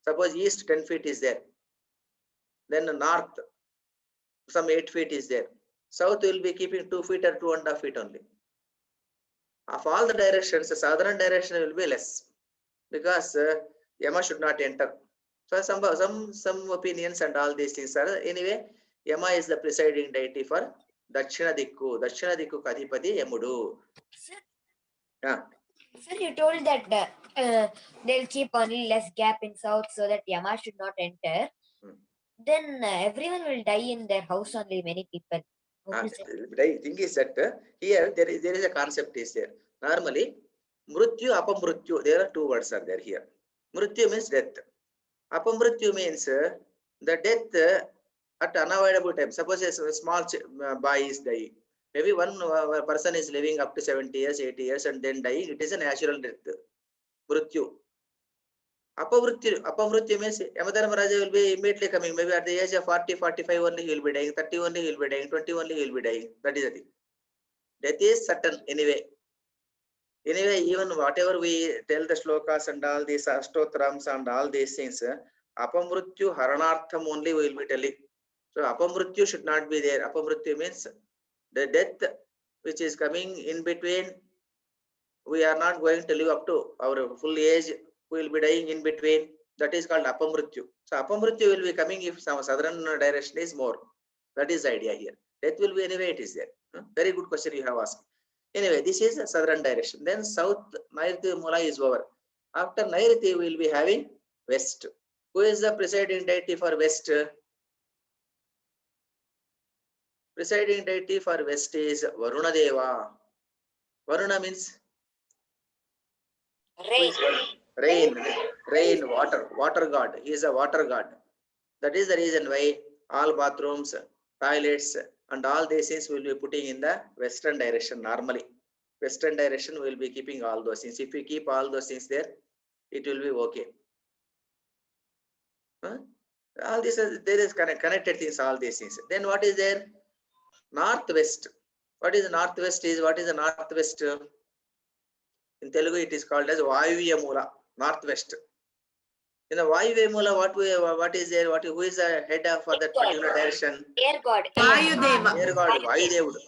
Suppose east 10 feet is there. Then north some 8 feet is there. South will be keeping 2 feet or 2.5 feet only. Of all the directions, the southern direction will be less because Yama should not enter. So some opinions and all these things are. Anyway, Yama is the presiding deity for Dakshina Dikku. Dakshina Dikku Kadhipati Yamudu. Sir, you told that they'll keep only less gap in south so that Yama should not enter. Then everyone will die in their house only, many people. The thing is that here there is a concept is there. Normally, Mrutyu, Apamrutyu, there are two words are there here. Mrutyu means death. Apamrutyu means the death at unavoidable time. Suppose a small boy is dying. Maybe one person is living up to 70 years, 80 years and then dying. It is a natural death. Mrutyu. Apamrutyu means Yamadharmaraja will be immediately coming. Maybe at the age of 40, 45 only he will be dying, 30 only he will be dying, 20 only he will be dying. That is the thing. Death is certain anyway. Anyway, even whatever we tell the shlokas and all these ashtotrams and all these things, Apamrutyu Haranartham only we will be telling. So Apamrutyu should not be there. Apamrutyu means the death which is coming in between. We are not going to live up to our full age. We will be dying in between. That is called Apamrutyu. So Apamrutyu will be coming if some southern direction is more. That is the idea here. Death will be anyway, it is there. Very good question you have asked. Anyway, this is the southern direction. Then south, Nairuti Mula is over. After Nairuti, we will be having west. Who is the presiding deity for west? Presiding deity for west is Varuna Deva. Varuna means Rain. Rain, water god. He is a water god. That is the reason why all bathrooms, toilets, and all these things will be putting in the western direction normally. Western direction will be keeping all those things. If we keep all those things there, it will be okay. All this there is connected things, all these things. Then what is there? Northwest. What is northwest is, what is the northwest? In Telugu it is called as Vayuya Mula, northwest. In the Vayuya Mula, what is there? Who is the head for that particular direction? Air god. Vayudeva. Air god, Vayudevudu.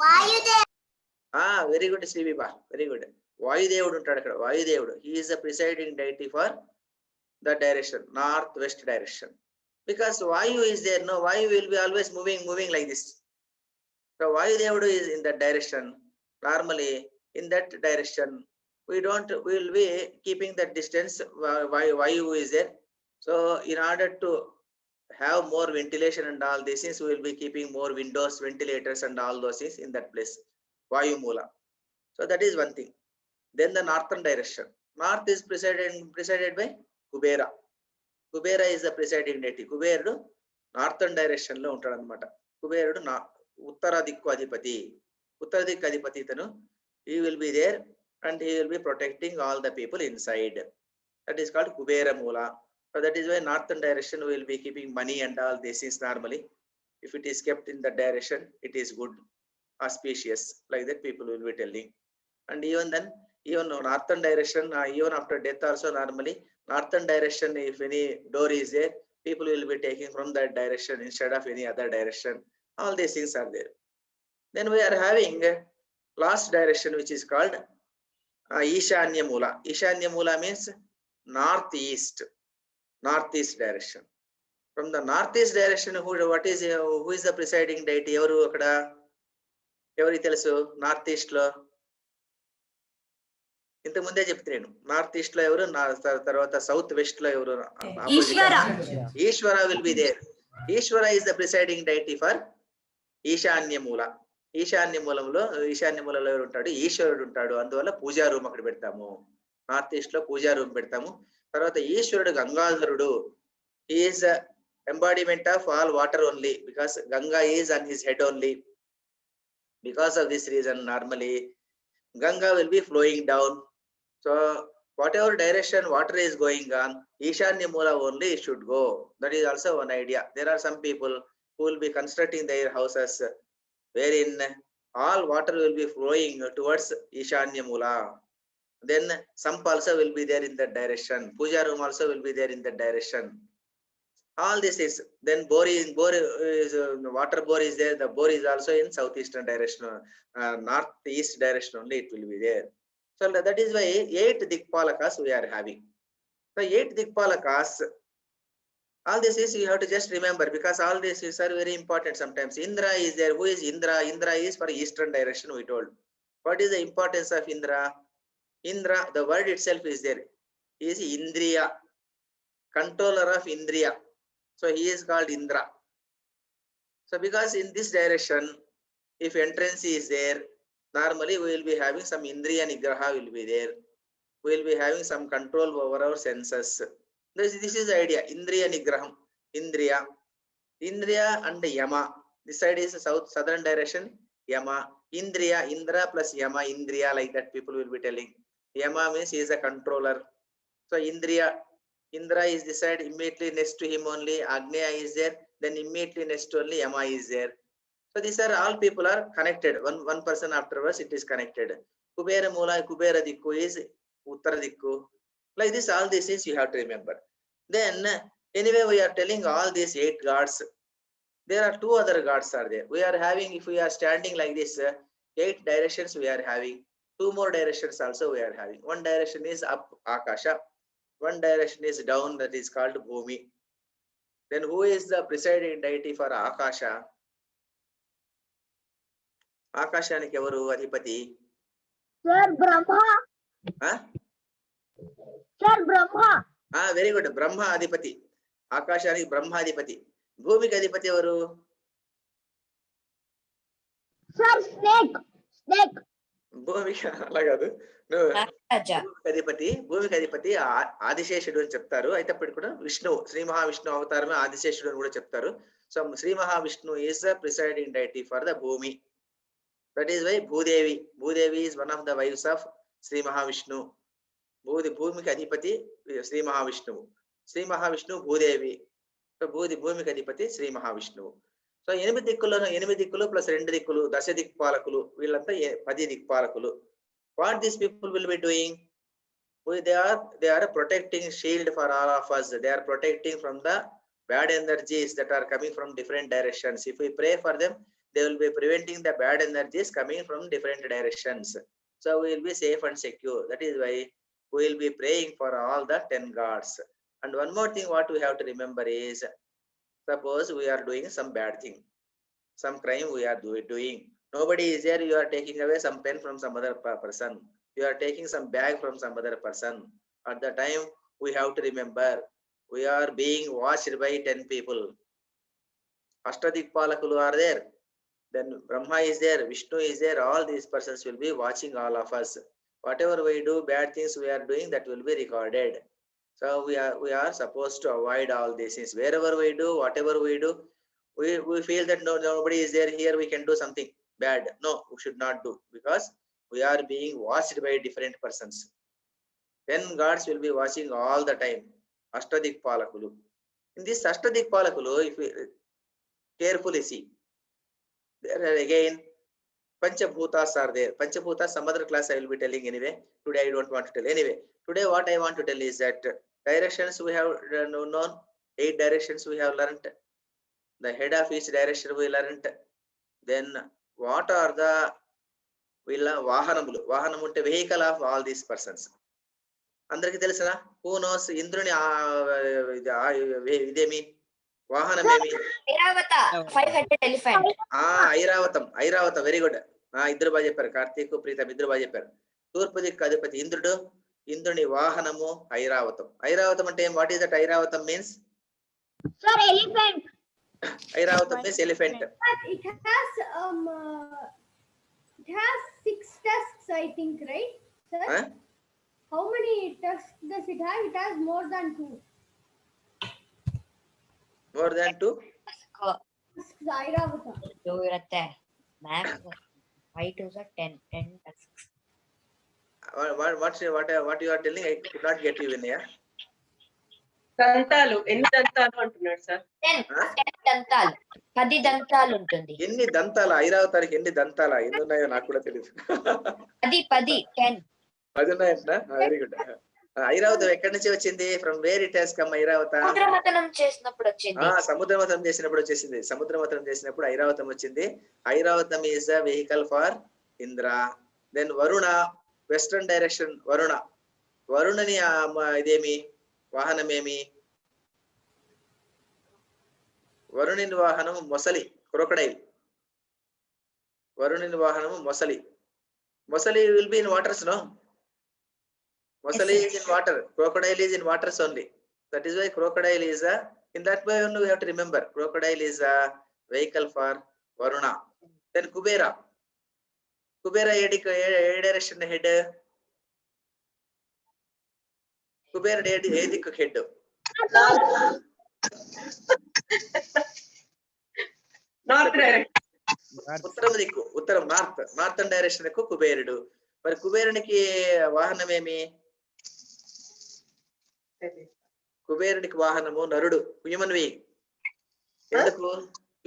Very good, Srivipa. Very good. Vayudevudu untadu akkada. Vayudevudu. He is the presiding deity for the direction, northwest direction. Because Vayu is there, no, Vayu will be always moving like this. So Vayudevudu is in that direction. Normally, in that direction, we will be keeping that distance. Vayu is there. So in order to have more ventilation and all these things, we will be keeping more windows, ventilators, and all those things in that place. Vayu Mula. So that is one thing. Then the northern direction. North is presided by Kubera. Kubera is the presiding deity. Kuberudu northern direction lo untadu annamata. Kuberudu uttara dikku adhipati. Uttara dikku adhipati tanu, he will be there and he will be protecting all the people inside. That is called Kubera Mula. So that is why northern direction will be keeping money and all these things normally. If it is kept in that direction, it is good, auspicious, like that people will be telling. And even then, even northern direction, even after death also normally, northern direction, if any door is there, people will be taking from that direction instead of any other direction. All these things are there. Then we are having last direction, which is called Ishanya Mula. Ishanya Mula means northeast direction. From the northeast direction, who is the presiding deity? Evaru akkada? Evari telusu northeast lo? ఇంత ముందే చెప్తున్నాను. North east లో ఎవరు, తర్వాత south west లో ఎవరు? Ishwara will be there. Ishwara is the presiding deity for Ishanya moola. ఈశాన్య మూలంలో ఎవరు ఉంటాడు? ఈశ్వరుడు ఉంటాడు. అందువల్ల పూజా రూమ్ అక్కడ పెడతాము. నార్త్ ఈస్ట్ లో పూజా రూమ్ పెడతాము. తర్వాత ఈశ్వరుడు గంగాధరుడు. He is embodiment of all water only, because Ganga is on his head only. Because of this reason, normally Ganga will be flowing down. So whatever direction water is going on, Ishanya Mula only should go. That is also one idea. There are some people who will be constructing their houses wherein all water will be flowing towards Ishanya Mula. Then sump also will be there in that direction. Puja room also will be there in that direction. All this is, then bore is water bore is there. The bore is also in southeastern direction, northeast direction only it will be there. So that is why 8 Dikpalakas we are having. So 8 Dikpalakas, all this is you have to just remember, because all this is are very important sometimes. Indra is there. Who is Indra? Indra is for eastern direction, we told. What is the importance of Indra? Indra, the word itself is there. He is Indriya, controller of Indriya. So he is called Indra. So because in this direction, if entrance is there, normally we will be having some Indriya Nigraha will be there. We will be having some control over our senses. This is the idea. Indriya Nigraham. Indriya and Yama. This side is southern direction. Yama. Indriya, Indra plus Yama, Indriya, like that people will be telling. Yama means he is a controller. So Indra is this side, immediately next to him only Agneya is there, then immediately next to only Yama is there. So these are all people are connected. One person afterwards it is connected. Kubera Mula, Kubera Dikku is Uttara Dikku. Like this, all these things you have to remember. Then anyway, we are telling all these 8 gods. There are 2 other gods are there. We are having, if we are standing like this, 8 directions we are having. 2 more directions also we are having. One direction is up, Akasha. One direction is down, that is called Bhumi. Then who is the presiding deity for Akasha? Akashaniki evaru adhipati? Sir, Brahma. Sir, Brahma. Very good. Brahma adhipati. Akashaniki Brahma adhipati. Bhumiki adhipati evaru? Sir, snake. Bhumiki ala kadu. No, రాజా. భూమికి అధిపతి ఆదిశేషుడు అని చెప్తారు. అయితే అప్పటికి కూడా విష్ణువు, శ్రీ మహావిష్ణువు అవతారమే ఆదిశేషుడు అని కూడా చెప్తారు. So Shri Mahavishnu is the presiding deity for the bhumi. That is why Bhudevi. Bhudevi is one of the wives of Shri Mahavishnu. భూమికి అధిపతి శ్రీ మహావిష్ణువు. శ్రీ మహావిష్ణువు భూదేవి. సో భూమికి అధిపతి శ్రీ మహావిష్ణువు. సో 8 దిక్కులు ప్లస్ 2 దిక్కులు, దశ దిక్పాలకులు, వీళ్ళంతా 10 దిక్పాలకులు. What these people will be doing? They are protecting shield for all of us. They are protecting from the bad energies that are coming from different directions. If we pray for them, they will be preventing the bad energies coming from different directions. So we will be safe and secure. That is why we will be praying for all the 10 gods. And one more thing what we have to remember is, suppose we are doing some bad thing, some crime we are doing. Nobody is there, you are taking away some pen from some other person. You are taking some bag from some other person. At the time, we have to remember, we are being watched by 10 people. Ashtadikpalakulu are there. Then Brahma is there, Vishnu is there. All these persons will be watching all of us. Whatever we do, bad things we are doing, that will be recorded. So we are supposed to avoid all these things. Wherever we do, whatever we do, we feel that nobody is there here, we can do something bad. No, we should not do, because we are being watched by different persons. 10 gods will be watching all the time. Ashtadikpalakulu. In this Ashtadikpalakulu, if we carefully see, there are again Panchabhutas are there. Panchabhutas, some other class I will be telling anyway. Today I don't want to tell. Anyway, today what I want to tell is that directions we have known, 8 directions we have learnt. The head of each direction we learnt. Then what are the vahanamulu? Vahanam unte vehicle of all these persons. Andariki telusana? Who knows? Indruni idemi vahanamemi? Airavata, 500 elephant. Airavatam, very good. Iddaru baga chepparu. Karthik, Preetham iddaru baga chepparu. Turpu dikku adhipati Indrudu. Indruni vahanamu Airavatam. Airavatam ante what is that? Airavatam means? Sir, elephant. Airavatam means elephant. But it has 6 tusks, I think, right, sir? Huh? How many tusks does it have? It has more than 2. More than 2? Tusks, Airavata. ಇರುತ್ತೆ max 5 to 10 tusks. What you are telling? I could not get you in here. దంతాలు ఎన్ని దంతాలు అంటున్నాడు sir? 10 దంతాలు, 10 దంతాలు ఉంటుంది. ఎన్ని దంతాల? ఐరావతానికి ఎన్ని దంతాల? ఎన్ని ఉన్నాయో నాకు కూడా తెలియదు. 10 10 ఉన్నాయంట. Very good. ఐరావతం ఎక్కడి నుంచి వచ్చింది? From where it has come? Airavata Samudramathanam చేసినప్పుడు వచ్చింది. సముద్రమథనం చేసినప్పుడు వచ్చేసింది. సముద్రమథనం చేసినప్పుడు ఐరావతం వచ్చింది. Airavatam is the vehicle for Indra. Then Varuna, western direction Varuna. వరుణని ఇదేమి వాహనమేమి? వరుణుని వాహనం మొసలి, క్రొకడైల్. వరుణుని వాహనము మొసలి. మొసలి will be in waters, no? Mossali is in water. Crocodile is in waters only. That is why crocodile is in that way only we have to remember. Crocodile is a vehicle for Varuna. Then Kubera. Kubera A direction head? కుబేరుడు ఏ దిక్కు head? ఉత్తరం దిక్కు, ఉత్తరం, northern direction కు కుబేరుడు. మరి కుబేరునికి వాహనం ఏమి? కుబేరునికి వాహనము నరుడు, హ్యూమన్ బీయింగ్. ఎందుకు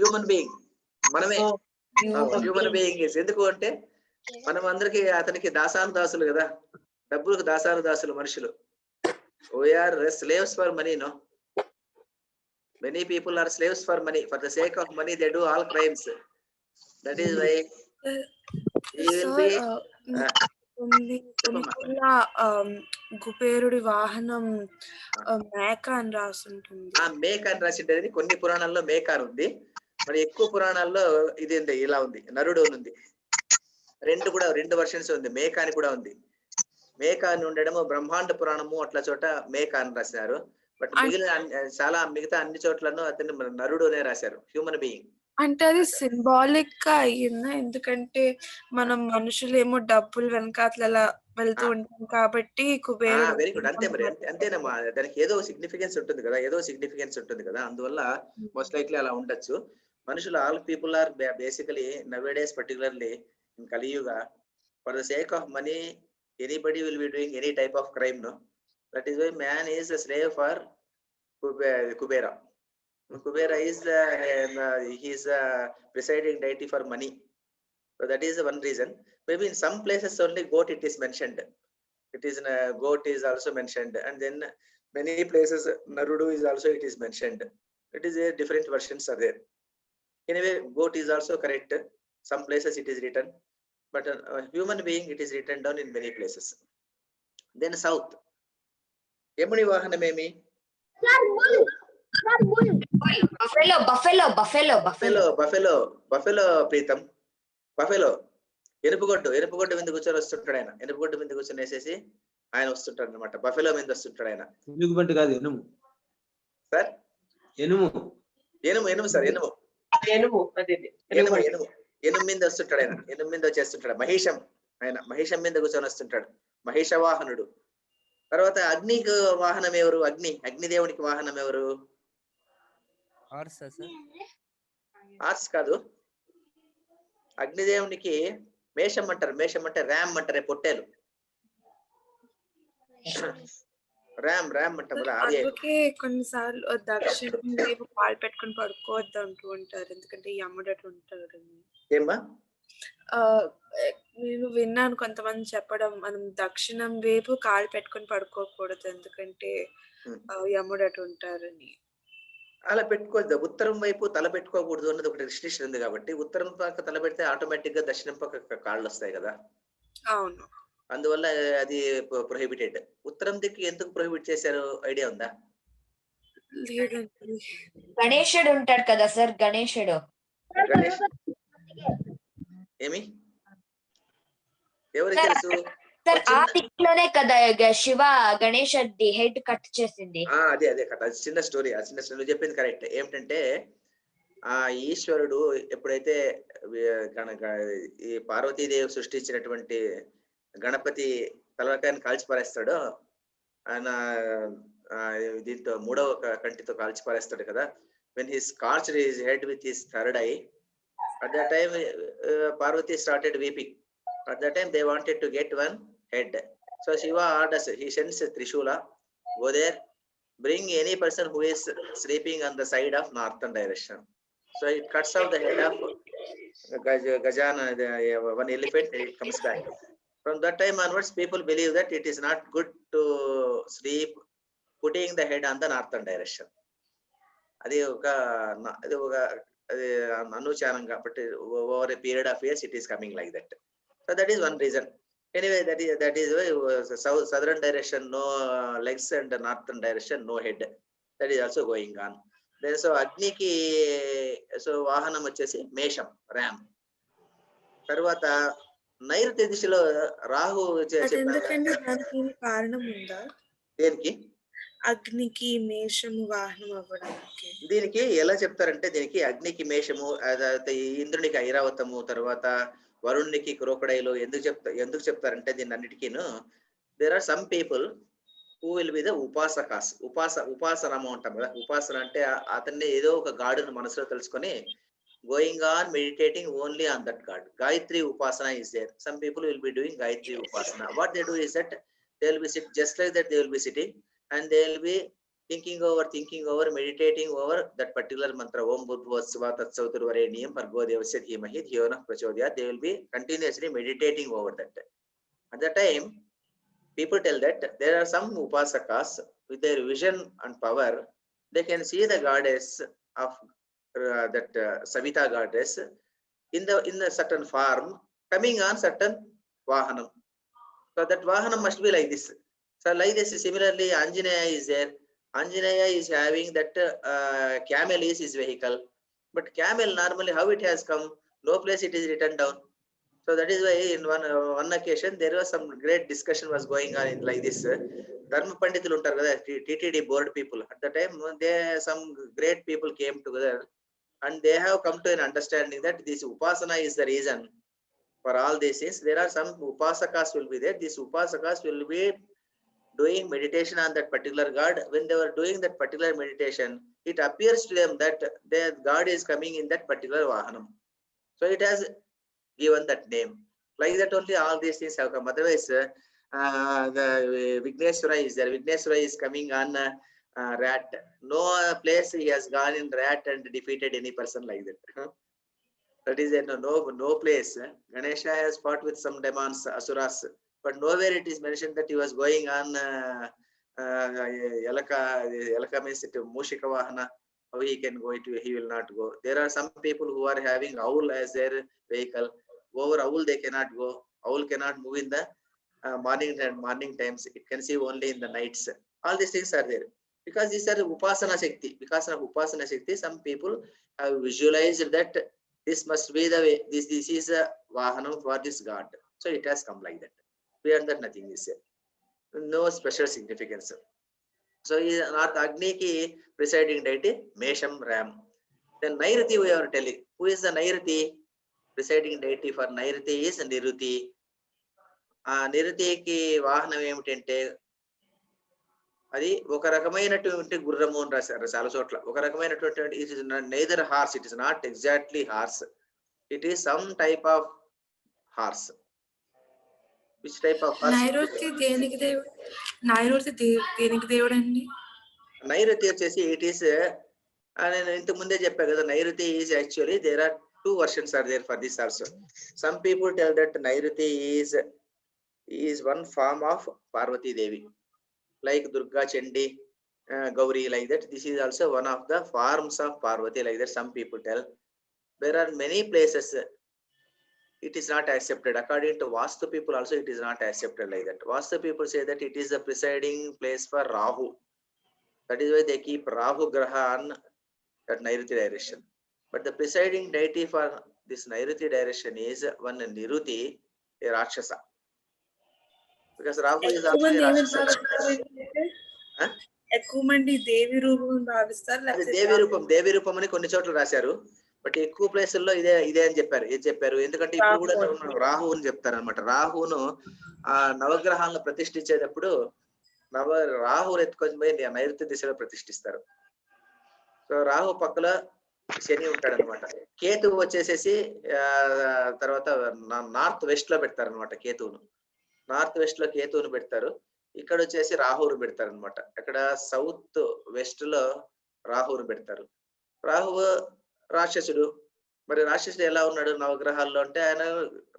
హ్యూమన్ బీయింగ్? మనమే హ్యూమన్ బీయింగ్. ఎందుకు అంటే మనం అందరికి అతనికి దాసానుదాసులు కదా, డబ్బులకు దాసానుదాసులు మనుషులు. We are slaves for money, no? Many people are slaves for money. For the sake of money, they do all crimes. That is why we will be. కొన్ని కుబేరుడి వాహనం మేక అని రాసుంటుంది. మేక అని రాసింటది. కొన్ని పురాణాల్లో మేక అని ఉంది, మరి ఎక్కువ పురాణాల్లో ఇది ఇలా ఉంది, నరుడు ఉంది. రెండు వర్షన్స్ ఉంది. మేక అని కూడా ఉంది. మేక అని ఉండడము బ్రహ్మాండ పురాణము అట్లా చోట మేక అని రాశారు. బట్ మిగిలిన మిగతా అన్ని చోట్లను అతను నరుడు అనే రాశారు, హ్యూమన్ బీయింగ్. అంటే అది సింబాలిక్ గా అయ్యిందా? ఎందుకంటే మనం మనుషులేమో డబ్బులు వెనకాతల వెళ్తూ ఉంటాం కాబట్టి వెరీ కుబేరుడు గుడ్. అంతే మరి అంతేనమ్మా. దానికి ఏదో సిగ్నిఫికెన్స్ ఉంటుంది కదా, ఏదో సిగ్నిఫికెన్స్ ఉంటుంది కదా, అందువల్ల మోస్ట్ లైక్లీ అలా ఉండొచ్చు. మనుషులు all people are basically nowadays particularly in Kaliyuga for the sake of money anybody will be doing any type of crime. No, that is why man is a slave for Kubera. Kubera is he is presiding deity for money. So that is one reason. Maybe in some places only goat it is mentioned. It is goat is also mentioned, and then many places Narudu is also it is mentioned. It is a different versions are there. Anyway, goat is also correct. Some places it is written, but human being it is written down in many places. Then south. Yemuni vahanamemi? Sir, bull. Sir, bull. Buffalo. Preetham. Buffalo. ఎనుపుగొడ్డు మీద కూర్చొని వస్తుంటాడు ఆయన. ఎనుపుగొడ్డు మీద కూర్చొని వేసేసి ఆయన వస్తుంటాడు అనమాట. బఫెలో మీద వస్తుంటాడు ఆయన. ఎలుగుబంటి కాదు, ఎనుము సార్, ఎనుము సార్, ఎనుము మీద వస్తుంటాడు ఆయన. ఎనుము మీద వచ్చేస్తుంటాడు. మహిషం, ఆయన మహిషం మీద కూర్చొని వస్తుంటాడు. మహిష వాహనుడు. తర్వాత అగ్నికి వాహనం ఎవరు? అగ్నిదేవునికి వాహనం ఎవరు? ఆర్స్ కాదు. అగ్నిదేవునికి మేషం అంటారు. మేషం అంటే ర్యామ్ అంటారే, పొట్టేలు. ర్యామ్ అంటాం కదా. అందుకే కొన్నిసార్లు దక్షిణం వైపు కాలు పెట్టుకుని పడుకోవద్దు అంటూ ఉంటారు, ఎందుకంటే యముడు అటు ఉంటాడు. ఏమ్మా? నేను విన్నాను కొంతమంది చెప్పడం, మనం దక్షిణం వైపు కాలు పెట్టుకుని పడుకోకూడదు ఎందుకంటే యముడు అటు ఉంటారని. అలా పెట్టుకోవద్దు. ఉత్తరం వైపు తల పెట్టుకోకూడదు అన్నది ఒకటి రిస్ట్రిక్షన్ ఉంది కాబట్టి, ఉత్తరం పక్క తల పెడితే ఆటోమేటిక్ గా దక్షిణం పక్క కాళ్ళు వస్తాయి కదా. అవును, అందువల్ల అది ప్రొహిబిటెడ్. ఉత్తరం దిక్కు ఎందుకు ప్రొహిబిట్ చేశారు ఐడియా ఉందా? లేదండి. గణేశుడు ఉంటాడు కదా సార్, గణేశుడు. గణేష్ ఏమి ఎవరికి తెలుసు? సార్ ఆ దిక్కులోనే కదా Shiva Ganesh the head cut చేసింది. అదే కథ. అది చిన్న స్టోరీ. ఆ చిన్న స్టోరీ చెప్పింది కరెక్ట్. ఏమిటంటే ఆ ఈశ్వరుడు ఎప్పుడైతే ఈ పార్వతీదేవి సృష్టించినటువంటి గణపతి తలకాయని కాల్చి పారేస్తాడో, ఆయన దీంతో 3వ కంటితో కాల్చి పారేస్తాడు కదా. when he scorched his head with his third eye, at that time Parvati started weeping. At that time they wanted to get one head. So Shiva orders, he sends Trishula, go there, bring any person who is sleeping on the side of northern direction. So it cuts off the head of Gajana, one elephant, and it comes back. From that time onwards, people believe that it is not good to sleep putting the head on the northern direction. అది ఒక అనుచారం కాబట్టి over a period of years it is coming like that. So that is one reason. Anyway that is southern direction no legs and northern direction no head. That is also going on. So అగ్నికి వాహనం వచ్చేసి మేషం, RAM. తర్వాత నైరుతి దిశలో రాహు కారణం ఉందా దేనికి? అగ్నికి మేషము వాహనం అవ్వడానికి. దీనికి ఎలా చెప్తారంటే, దీనికి అగ్నికి మేషము, ఇంద్రునికి ఐరావతము, తర్వాత వరుణ్నికి క్రోకడైలు ఎందుకు చెప్తారంటే దీన్ని అన్నిటికీను, there are some people who will be the upasakas. ఉపాసనము అంటాం కదా. ఉపాసన అంటే అతన్ని ఏదో ఒక గాడును మనసులో తెలుసుకొని going on meditating only on that God. Gayatri ఉపాసన is there. Some people will be doing Gayatri Upasana. What they do is that they will be sit just like that, they will be sitting and they will be thinking over, meditating over that particular mantra. Om Bhurvasva Tatsaviturvarenyam Bhargo Devasya Dhimahi Dhiyo Nah Prachodayat. They will be continuously meditating over that. At that time, people tell that there are some upasakas with their vision and power. They can see the goddess of that Savita goddess in the certain form coming on certain vahanam. So that vahanam must be like this. So like this, similarly Anjaneya is there. Anjaneya is having that camel is his vehicle, but camel normally how it has come, no place it is written down. So that is why in one occasion there was some great discussion was going on in like this. Dharma Panditulu untaru kada, TTD board people. At the time some great people came together and they have come to an understanding that this upasana is the reason for all these things. There are some upasakas will be there. These upasakas will be doing meditation on that particular god. When they were doing that particular meditation, it appears to them that their god is coming in that particular vahanam. So it has given that name. Like that only all these things have come. Otherwise, the Vigneswara is there. Vigneswara is coming on rat. No place he has gone in rat and defeated any person like that. That is no place. Ganesha has fought with some demons, asuras, but nowhere it is mentioned that he was going on Yalaka means Mushika Vahana. How he can go into, he will not go. There are some people who are having owl as their vehicle. Over owl they cannot go. Owl cannot move in the morning times. It can see only in the nights. All these things are there. Because these are Upasana Shakti. Because of Upasana Shakti, some people have visualized that this must be the way. This is a Vahanam for this god. So it has come like that. Beyond that, nothing is there. No special significance. So North Agni ki presiding deity, Mesham Ram. Then Nairati we are telling. Who is the Nairati? Presiding deity for Nairati is Niruti. Niruti ki Vahanam ఏమిటంటే అది ఒక రకమైనటువంటి గుర్రము అని రాశారు చాలా చోట్ల. ఒక రకమైనటువంటి it is neither horse, it is not exactly horse. It is some type of horse. Which type of horse? నైరుతి దేనికి దేవుడు? నైరుతి దేనికి దేవుడు అండి? నైరుతి వచ్చేసి ఇట్ ఈస్ నేను ఇంతకు ముందే చెప్పా కదా, నైరుతి is actually there are 2 versions are there for this also. Some people tell that Nairuti is one form of Parvati Devi, like Durga, Chandi, Gauri, like that. This is also one of the forms of Parvati, like that. Some people tell. There are many places it is not accepted. According to Vastu people also, it is not accepted like that. Vastu people say that it is the presiding place for Rahu. That is why they keep Rahu Graha on that Nairuti direction. But the presiding deity for this Nairuti direction is one Niruti, a Rakshasa. Because Rahu is also a Rakshasa. ఎక్కువ మంది దేవి రూపం భావిస్తారు. దేవి రూపం అని కొన్ని చోట్ల రాశారు. But ఎక్కువ ప్లేసుల్లో ఇదే అని చెప్పారు. ఏం చెప్పారు? ఎందుకంటే ఇప్పుడు కూడా రాహు అని చెప్తారు అనమాట. రాహును నవగ్రహాలను ప్రతిష్ఠించేటప్పుడు రాహుని ఎత్తుకొని పోయి నైరుతి దిశలో ప్రతిష్ఠిస్తారు. సో రాహు పక్కల శని ఉంటాడు అనమాట. కేతువు వచ్చేసేసి తర్వాత నార్త్ వెస్ట్ లో పెడతారు అనమాట. కేతువును నార్త్ వెస్ట్ లో కేతువును పెడతారు. ఇక్కడ వచ్చేసి రాహువును పెడతారు అనమాట. ఇక్కడ సౌత్ వెస్ట్ లో రాహువును పెడతారు. రాహువు రాక్షసుడు. మరి రాక్షసుడు ఎలా ఉన్నాడు నవగ్రహాల్లో అంటే ఆయన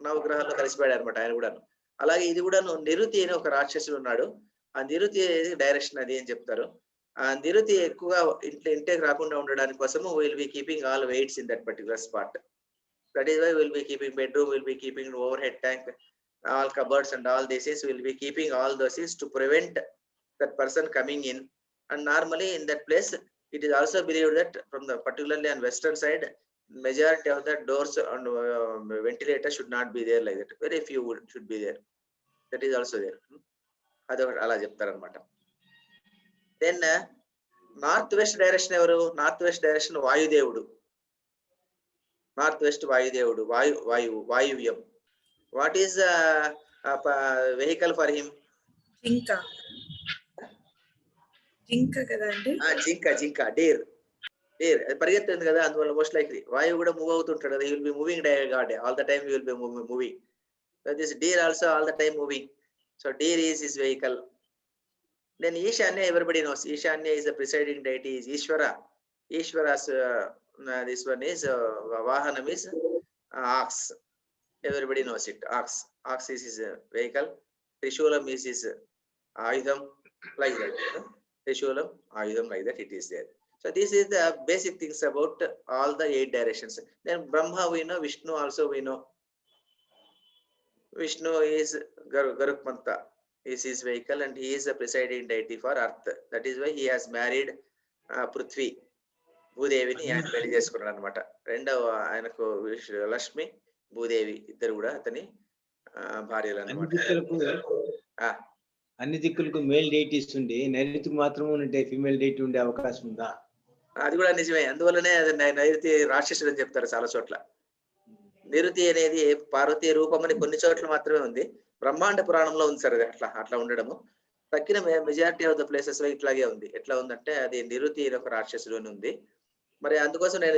నవగ్రహాల్లో కలిసిపోయాడు అనమాట ఆయన కూడాను. అలాగే ఇది కూడాను నిరుతి అని ఒక రాక్షసుడు ఉన్నాడు. ఆ నిరుతి డైరెక్షన్ అది అని చెప్తారు. ఆ నిరుతి ఎక్కువగా ఇంటికి రాకుండా ఉండడానికి కోసము will be keeping all weights in that particular spot. That is why will be keeping bedroom, will be keeping overhead tank, all cupboards and all this is will be keeping all those things to prevent that person coming in. And normally in that place it is also believed that from the particularly on western side majority of the doors and ventilator should not be there like that. Very few should be there. That is also there. adu ala cheptaru anamata. Then north west direction evaru? North west direction Vayu Devudu. North west Vayu Devudu. Vayuvayam. What is vehicle for him? జింక కదండి. జింక dare పరిగెత్తుంది కదా, అందువల్ల most likely వాయువు కూడా move అవుతుంటాడు కదా. Will be moving god all the time, will be moving. So this deer also all the time moving. So deer is his vehicle. Then Ishanya, everybody knows Ishanya is the presiding deity, is Ishvara. Ishvara's this one is Vahanam is ox. Everybody knows it. Ox is his vehicle. Trishulam is his Ayudham, like that. Trishulam, Ayudham, like that it is there. So this is the basic things about all the 8 directions. Then Brahma we know, Vishnu also we know. Vishnu is Garukmanta is his vehicle and he is the presiding deity for earth. That is why he has married Prithvi. భూదేవిని ఆయన పెళ్లి చేసుకున్నాడు అనమాట. రెండవ ఆయనకు లక్ష్మి, భూదేవి ఇద్దరు కూడా అతని భార్యలు అన్నమాట. అన్ని దిక్కులకు మేల్ డైటీస్ ఉండి నైరుతికి మాత్రం ఉంటే ఫీమేల్ డైటీ ఉండే అవకాశం ఉందా? అది కూడా నిజమే. అందువల్లనే నైరుతి రాక్షసుడు అని చెప్తారు చాలా చోట్ల. నిరుతి అనేది పార్వతీ రూపం అని కొన్ని చోట్ల మాత్రమే ఉంది. బ్రహ్మాండ పురాణంలో ఉంది సార్ అది అట్లా ఉండడము. తక్కిన మెజారిటీ ఆఫ్ ద ప్లేసెస్ లో ఇట్లాగే ఉంది. ఎట్లా ఉందంటే అది నిరుతి అనే ఒక రాక్షసుడు అని ఉంది. మరి అందుకోసం నేను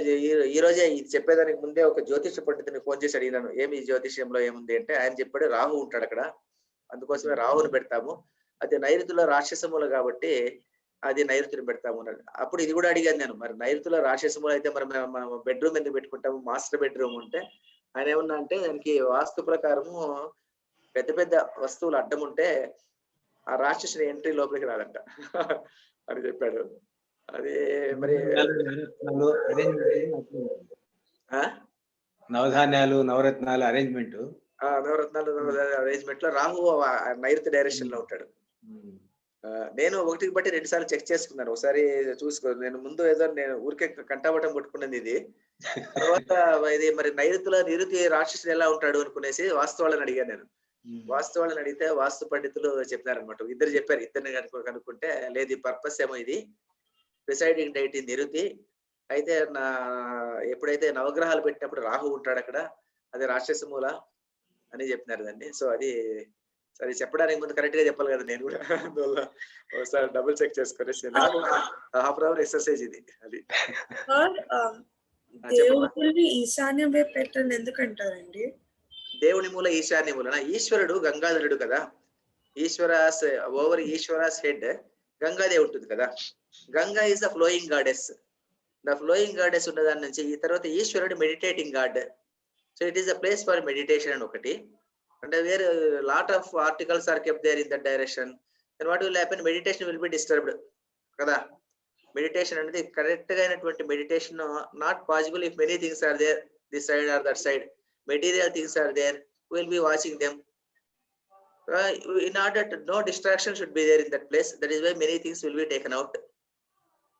ఈ రోజే ఇది చెప్పేదానికి ముందే ఒక జ్యోతిష పండితుని ఫోన్ చేసి అడిగినాను, ఏమి జ్యోతిష్యంలో ఏముంది అంటే ఆయన చెప్పాడు రాహు ఉంటాడు అక్కడ, అందుకోసమే రాహుని పెడతాము, అది నైరుతిలో రాక్షసములు కాబట్టి అది నైరుతిని పెడతాము అన్నాడు. అప్పుడు ఇది కూడా అడిగాను నేను, మరి నైరుతిలో రాక్షసములు అయితే మరి మనం బెడ్రూమ్ ఎందుకు పెట్టుకుంటాము, మాస్టర్ బెడ్రూమ్ ఉంటే ఆయన ఏమన్నా అంటే దానికి వాస్తు ప్రకారము పెద్ద పెద్ద వస్తువులు అడ్డం ఉంటే ఆ రాక్షసుని ఎంట్రీ లోపలికి రాదంట అని చెప్పాడు. అది మరి నవధాన్యాలు నవరత్నాలు అరేంజ్మెంట్ నవరత్నాలు అరేంజ్మెంట్ లో రాహు నైరుతి డైరెక్షన్ లో ఉంటాడు. నేను ఒకటికి బట్టి 2 సార్లు చెక్ చేసుకున్నాను, ఒకసారి చూసుకో, నేను ముందు ఏదో నేను ఊరికే కంటాబట్టం కొట్టుకున్నది ఇది, తర్వాత ఇది మరి నిరుతి రాక్షసుడు ఎలా ఉంటాడు అనుకునేసి వాస్తవాలను అడిగాను నేను. వాస్తవాలను అడిగితే వాస్తు పండితులు చెప్పారనమాట, ఇద్దరు చెప్పారు, ఇద్దరిని కనుక్కుంటే లేదు ఈ పర్పస్ ఏమో ఇది ప్రిసైడింగ్ డైట్ నిరుతి అయితే ఎప్పుడైతే నవగ్రహాలు పెట్టినప్పుడు రాహు ఉంటాడు అక్కడ, అది రాక్షస మూల అని చెప్పినారు దాన్ని. సో అది సరే చెప్పడానికి ముందు కరెక్ట్ గా చెప్పాలి కదా నేను కూడా, అందువల్ల ఒకసారి డబుల్ చెక్ చేసుకునేసి హాఫ్ అవర్ ఎక్సర్సైజ్ ఇది. అది దేవుడిని ఈశాన్యం వైపు పెట్టండి ఎందుకంటారండి? దేవుని మూల ఈశాన్య మూలన ఈశ్వరుడు గంగాధరుడు కదా, ఈశ్వరాస్ హెడ్ గంగాదేవి ఉంటుంది కదా, Ganga is the flowing goddess, ఉన్న దాని నుంచి ఈ తర్వాత ఈశ్వరుడు meditating god. So it is the place for meditation అని ఒకటి, అంటే where lot of articles are kept there in that direction, then what will happen, meditation will be disturbed కదా. మెడిటేషన్ అనేది కరెక్ట్ గా అయినటువంటి meditation not possible if many things are there this side or that side, material things are there, we will be watching them. In order to no distraction should be there in that place, that is why many things will be taken out.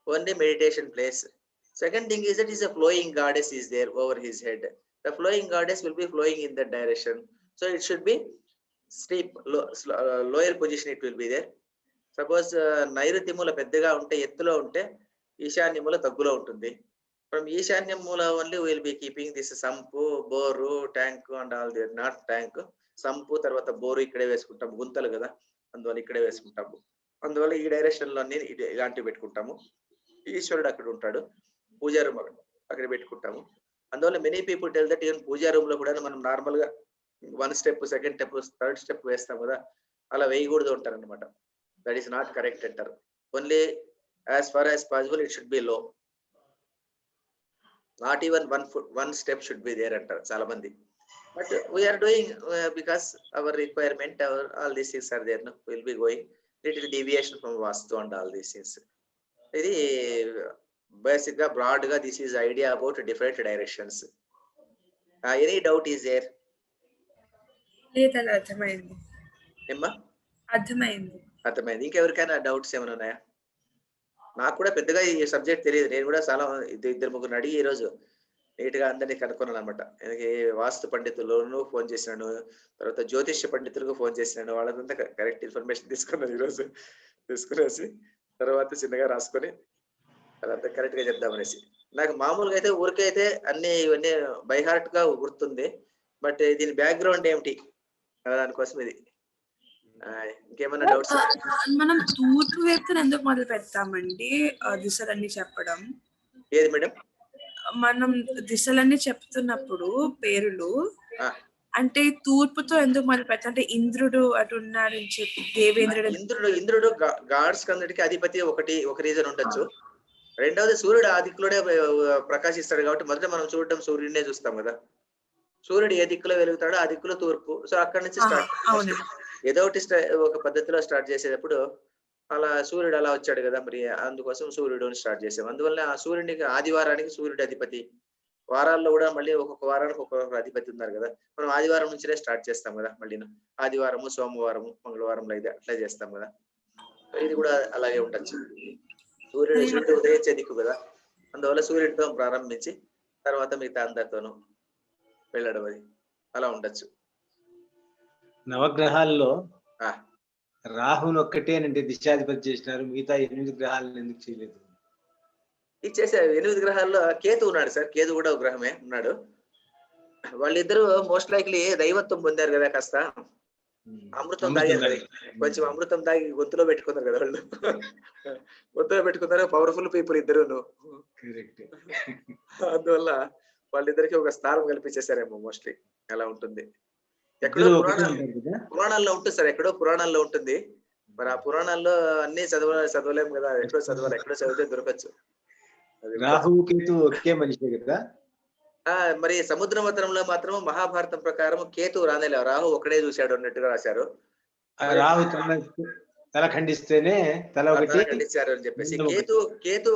Only meditation place. Second thing is that is a flowing goddess is there over his head, the flowing goddess will be flowing in that direction, so it should be steep lower position it will be there. Suppose నైరుతి మూల పెద్దగా ఉంటే ఎత్తులో ఉంటే ఈశాన్య మూల తగ్గులో ఉంటుంది. From Ishanyam Mula only we will be keeping this sampu, boru, tank and all there, not tank. Sampu tarvata boru ikkade veskuntamu, guntalu kada, అందువల్ల ఇక్కడే వేసుకుంటాము. అందువల్ల ఈ డైరెక్షన్ లోనే ఇలాంటివి పెట్టుకుంటాము. ఈశ్వరుడు అక్కడ ఉంటాడు, పూజా రూమ్ అక్కడ పెట్టుకుంటాము. అందువల్ల many people tell that even puja room లో కూడా మనం నార్మల్ గా 1 step, 2nd step, 3rd step వేస్తాం కదా, అలా వేయకూడదు అంటారు అనమాట. దట్ ఈస్ నాట్ కరెక్ట్ అంటారు. Only as far as possible it should be low, not even 1 step should be there అంటారు చాలా మంది. But we are doing because our requirement, all these things are there, no? We will be going little deviation from vastu and all these things. ఇది basic గా broad గా this is idea about different directions. Any doubt is there? లేదండి, అర్థమైంది. ఏమ్మా అర్థమైంది. ఇంకెవరికైనా doubts ఏమైనా ఉన్నాయా? నాకు కూడా పెద్దగా ఈ సబ్జెక్ట్ తెలియదు, నేను కూడా చాలా 2-3 అడిగి ఈ రోజు నీట్ గా అందరినీ కనుక్కున్నాను అనమాట. వాస్తు పండితులను ఫోన్ చేసినాను, తర్వాత జ్యోతిష్య పండితులకు ఫోన్ చేసినాను, వాళ్ళంతా కరెక్ట్ ఇన్ఫర్మేషన్ తీసుకున్నాను ఈ రోజు. తీసుకునేసి తర్వాత చిన్నగా రాసుకొని అదంతా కరెక్ట్ గా చెప్దామనేసి. నాకు మామూలుగా అయితే ఊరికైతే అన్ని ఇవన్నీ బై హార్ట్ గా గుర్తుంది, బట్ దీని బ్యాక్గ్రౌండ్ ఏమిటి దానికోసం ఇది. ఇంకేమైనా డౌట్స్? మనం తూర్పు వైపున ఎందుకు మొదలు పెడతామండి దిశలన్నీ చెప్పడం? ఏది మేడం? మనం దిశలన్నీ చెప్తున్నప్పుడు పేరులు అంటే తూర్పుతో ఎందుకు మొదలు పెడతాం? అంటే ఇంద్రుడు అటు ఉన్నాడని చెప్పి ఇంద్రుడు గాడ్స్ అందరికి అధిపతి ఒక రీజన్ ఉండొచ్చు. రెండవది సూర్యుడు ఆ దిక్కులోనే ప్రకాశిస్తాడు కాబట్టి మొదట మనం చూడటం సూర్యుడినే చూస్తాం కదా. సూర్యుడు ఏ దిక్కులో వెలుగుతాడో ఆ దిక్కులో తూర్పు. సో అక్కడి నుంచి స్టార్ట్, ఏదో ఒక పద్ధతిలో స్టార్ట్ చేసేటప్పుడు అలా సూర్యుడు అలా వచ్చాడు కదా, మరి అందుకోసం సూర్యుడు స్టార్ట్ చేసాం. అందువల్ల ఆ సూర్యుడికి ఆదివారానికి సూర్యుడు అధిపతి, వారాల్లో కూడా మళ్ళీ ఒక్కొక్క వారానికి ఒక్కొక్క అధిపతి ఉన్నారు కదా, మనం ఆదివారం నుంచినే స్టార్ట్ చేస్తాం కదా. మళ్ళీ ఆదివారము, సోమవారము, మంగళవారం అట్లా చేస్తాం కదా. ఇది కూడా అలాగే ఉండొచ్చు. సూర్యుడు ఉదయించే దిక్కు కదా, అందువల్ల సూర్యుడితో ప్రారంభించి తర్వాత మిగతా అందరితోనూ వెళ్ళడం అది అలా ఉండొచ్చు. నవగ్రహాల్లో రాహుని ఒక్కటేనంటే దిశాధిపతి చేసినారు, మిగతా 8 గ్రహాలను ఎందుకు చేయలేదు? ఇచ్చేసే 8 గ్రహాల్లో కేతు ఉన్నాడు సార్, కేతు కూడా ఒక గ్రహమే ఉన్నాడు. వాళ్ళిద్దరూ మోస్ట్ లైక్లీ దైవత్వం పొందారు కదా, కాస్త అమృతం తాగారు కదా, కొంచెం అమృతం తాగి గొంతులో పెట్టుకున్నారు కదా వాళ్ళు. గొంతులో పెట్టుకున్నారు, పవర్ఫుల్ పీపుల్ ఇద్దరును. అందువల్ల వాళ్ళిద్దరికి ఒక స్థానం కల్పించేశారేమో మోస్ట్లీ, అలా ఉంటుంది. ఎక్కడో పురాణాల్లో ఉంటుంది సార్, ఎక్కడో పురాణాల్లో ఉంటుంది. మరి ఆ పురాణాల్లో అన్ని చదవలేము కదా, ఎక్కడో చదవాలి, ఎక్కడో చదివితే దొరకచ్చు. రాహువు కేతు ఒకే మనిషి కదా. మరి సముద్ర మథనంలో మాత్రం మహాభారతం ప్రకారం కేతు రానేలే, రాహు ఒకడే చూశాడు అన్నట్టుగా రాశారు. రాహు తల ఖండిస్తేనే తల ఒకటి ఖండించారు అని చెప్పేసి, కేతు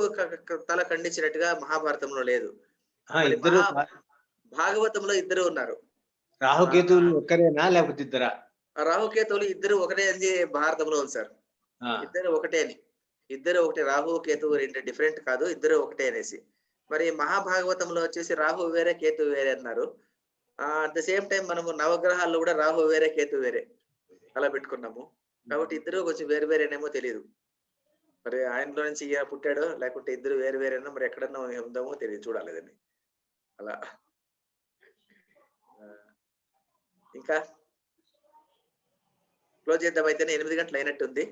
తల ఖండించినట్టుగా మహాభారతంలో లేదు. ఇద్దరు భాగవతంలో ఇద్దరు ఉన్నారు. రాహుకేతువులు ఒక్కరేనా లేకపోతే ఇద్దరా? రాహుకేతువులు ఇద్దరు ఒకటే అని భారతంలో ఉంది సార్. ఇద్దరు ఒకటే అని, ఇద్దరు ఒకటే, రాహు కేతువు రెండు డిఫరెంట్ కాదు, ఇద్దరు ఒకటే అనేసి. మరి మహాభాగవతంలో వచ్చేసి రాహు వేరే కేతు వేరే అన్నారు. అట్ ద సేమ్ టైం మనము నవగ్రహాల్లో కూడా రాహు వేరే కేతు వేరే అలా పెట్టుకున్నాము. కాబట్టి ఇద్దరు కొంచెం వేరు వేరేనేమో తెలియదు. మరి ఆయనలో నుంచి ఈయన పుట్టాడో లేకుంటే ఇద్దరు వేరు వేరేనా, మరి ఎక్కడన్నా ఉందామో తెలియదు, చూడాలి అదని. అలా ఇంకా క్లోజ్ చేద్దాం అయితేనే, 8 గంటలు అయినట్టుంది.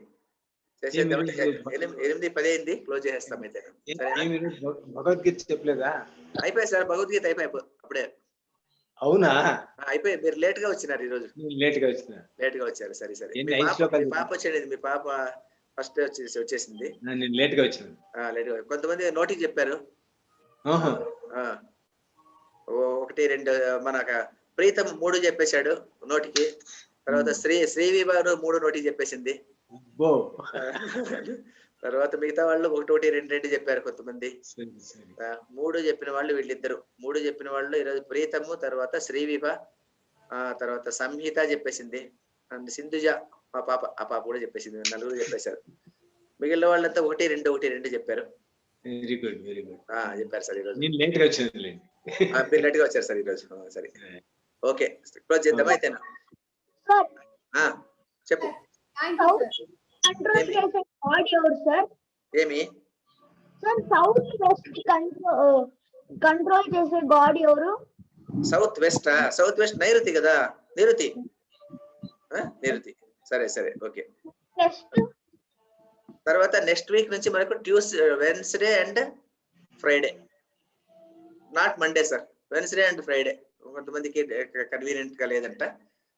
8:10 అయింది, క్లోజ్ చేసేస్తాం అయితే. భగవద్గీత చెప్పలేదా? అయిపోయి సార్, భగవద్గీత అయిపోయి అప్పుడే. అవునా? అయిపోయి. మీరు లేట్ గా వచ్చినారు ఈ రోజు. లేట్ గా వచ్చారు. సరే సరే. ఎన్ని మీ ఐదు శ్లోకాలు పాప వచ్చేది, మీ పాప ఫస్ట్ వచ్చేసింది. నేను లేట్ గా వచ్చాను. లేట్ గా. కొంతమంది నోటికి చెప్పారు. 1, 2 మన ప్రీతం 3 చెప్పేశాడు నోటికి. తర్వాత శ్రీవిభాను 3 నోటికి చెప్పేసింది. తర్వాత మిగతా వాళ్ళు 1, 2 చెప్పారు కొంతమంది. 3 చెప్పిన వాళ్ళు వీళ్ళిద్దరు. 3 చెప్పిన వాళ్ళు ఈరోజు ప్రీతము, తర్వాత శ్రీవిభ, తర్వాత సంహిత చెప్పేసింది. అండ్ సింధుజ మా పాప, ఆ పాప కూడా చెప్పేసింది. 4 చెప్పేశారు. మిగిలిన వాళ్ళంతా 1, 2 చెప్పారు. Very good, very good. చెప్పారు సార్ ఈరోజు. నేను లేట్ గా వచ్చాను. మీరు లేట్ గా వచ్చారు సార్ ఈరోజు. సరే, ఓకే, క్లోజ్ చేద్దామా అయితే. చెప్పు. కంట్రోల్ చేసే బాడీ ఎవరు సార్? ఏమి సార్ సౌత్ వెస్ట్ కంట్రోల్ చేసే బాడీ ఎవరు? సౌత్ వెస్ట్ నైరుతి కదా, నిరుతి. సరే సరే, ఓకే. తర్వాత నెక్స్ట్ వీక్ నుంచి మనకు Wednesday and Friday, not Monday sir, Wednesday and Friday. కొంతమందికి కన్వీనియంట్ గా లేదంట.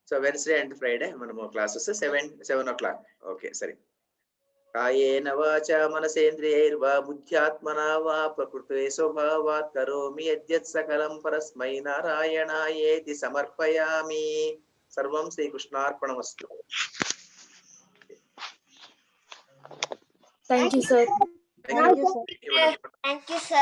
సో వెన్స్డే అండ్ ఫ్రైడే మనము క్లాసెస్ 7 o'clock. ఓకే, సరే. కాయేన వాచా మనసేంద్రియైర్వా బుద్ధ్యాత్మనా వా ప్రకృతే స్వభావాత్ కరోమి యద్యత్ సకలం పరస్మై నారాయణాయేతి సమర్పయామి. సర్వం శ్రీకృష్ణార్పణమస్తు. Thank you sir. Thank you, sir.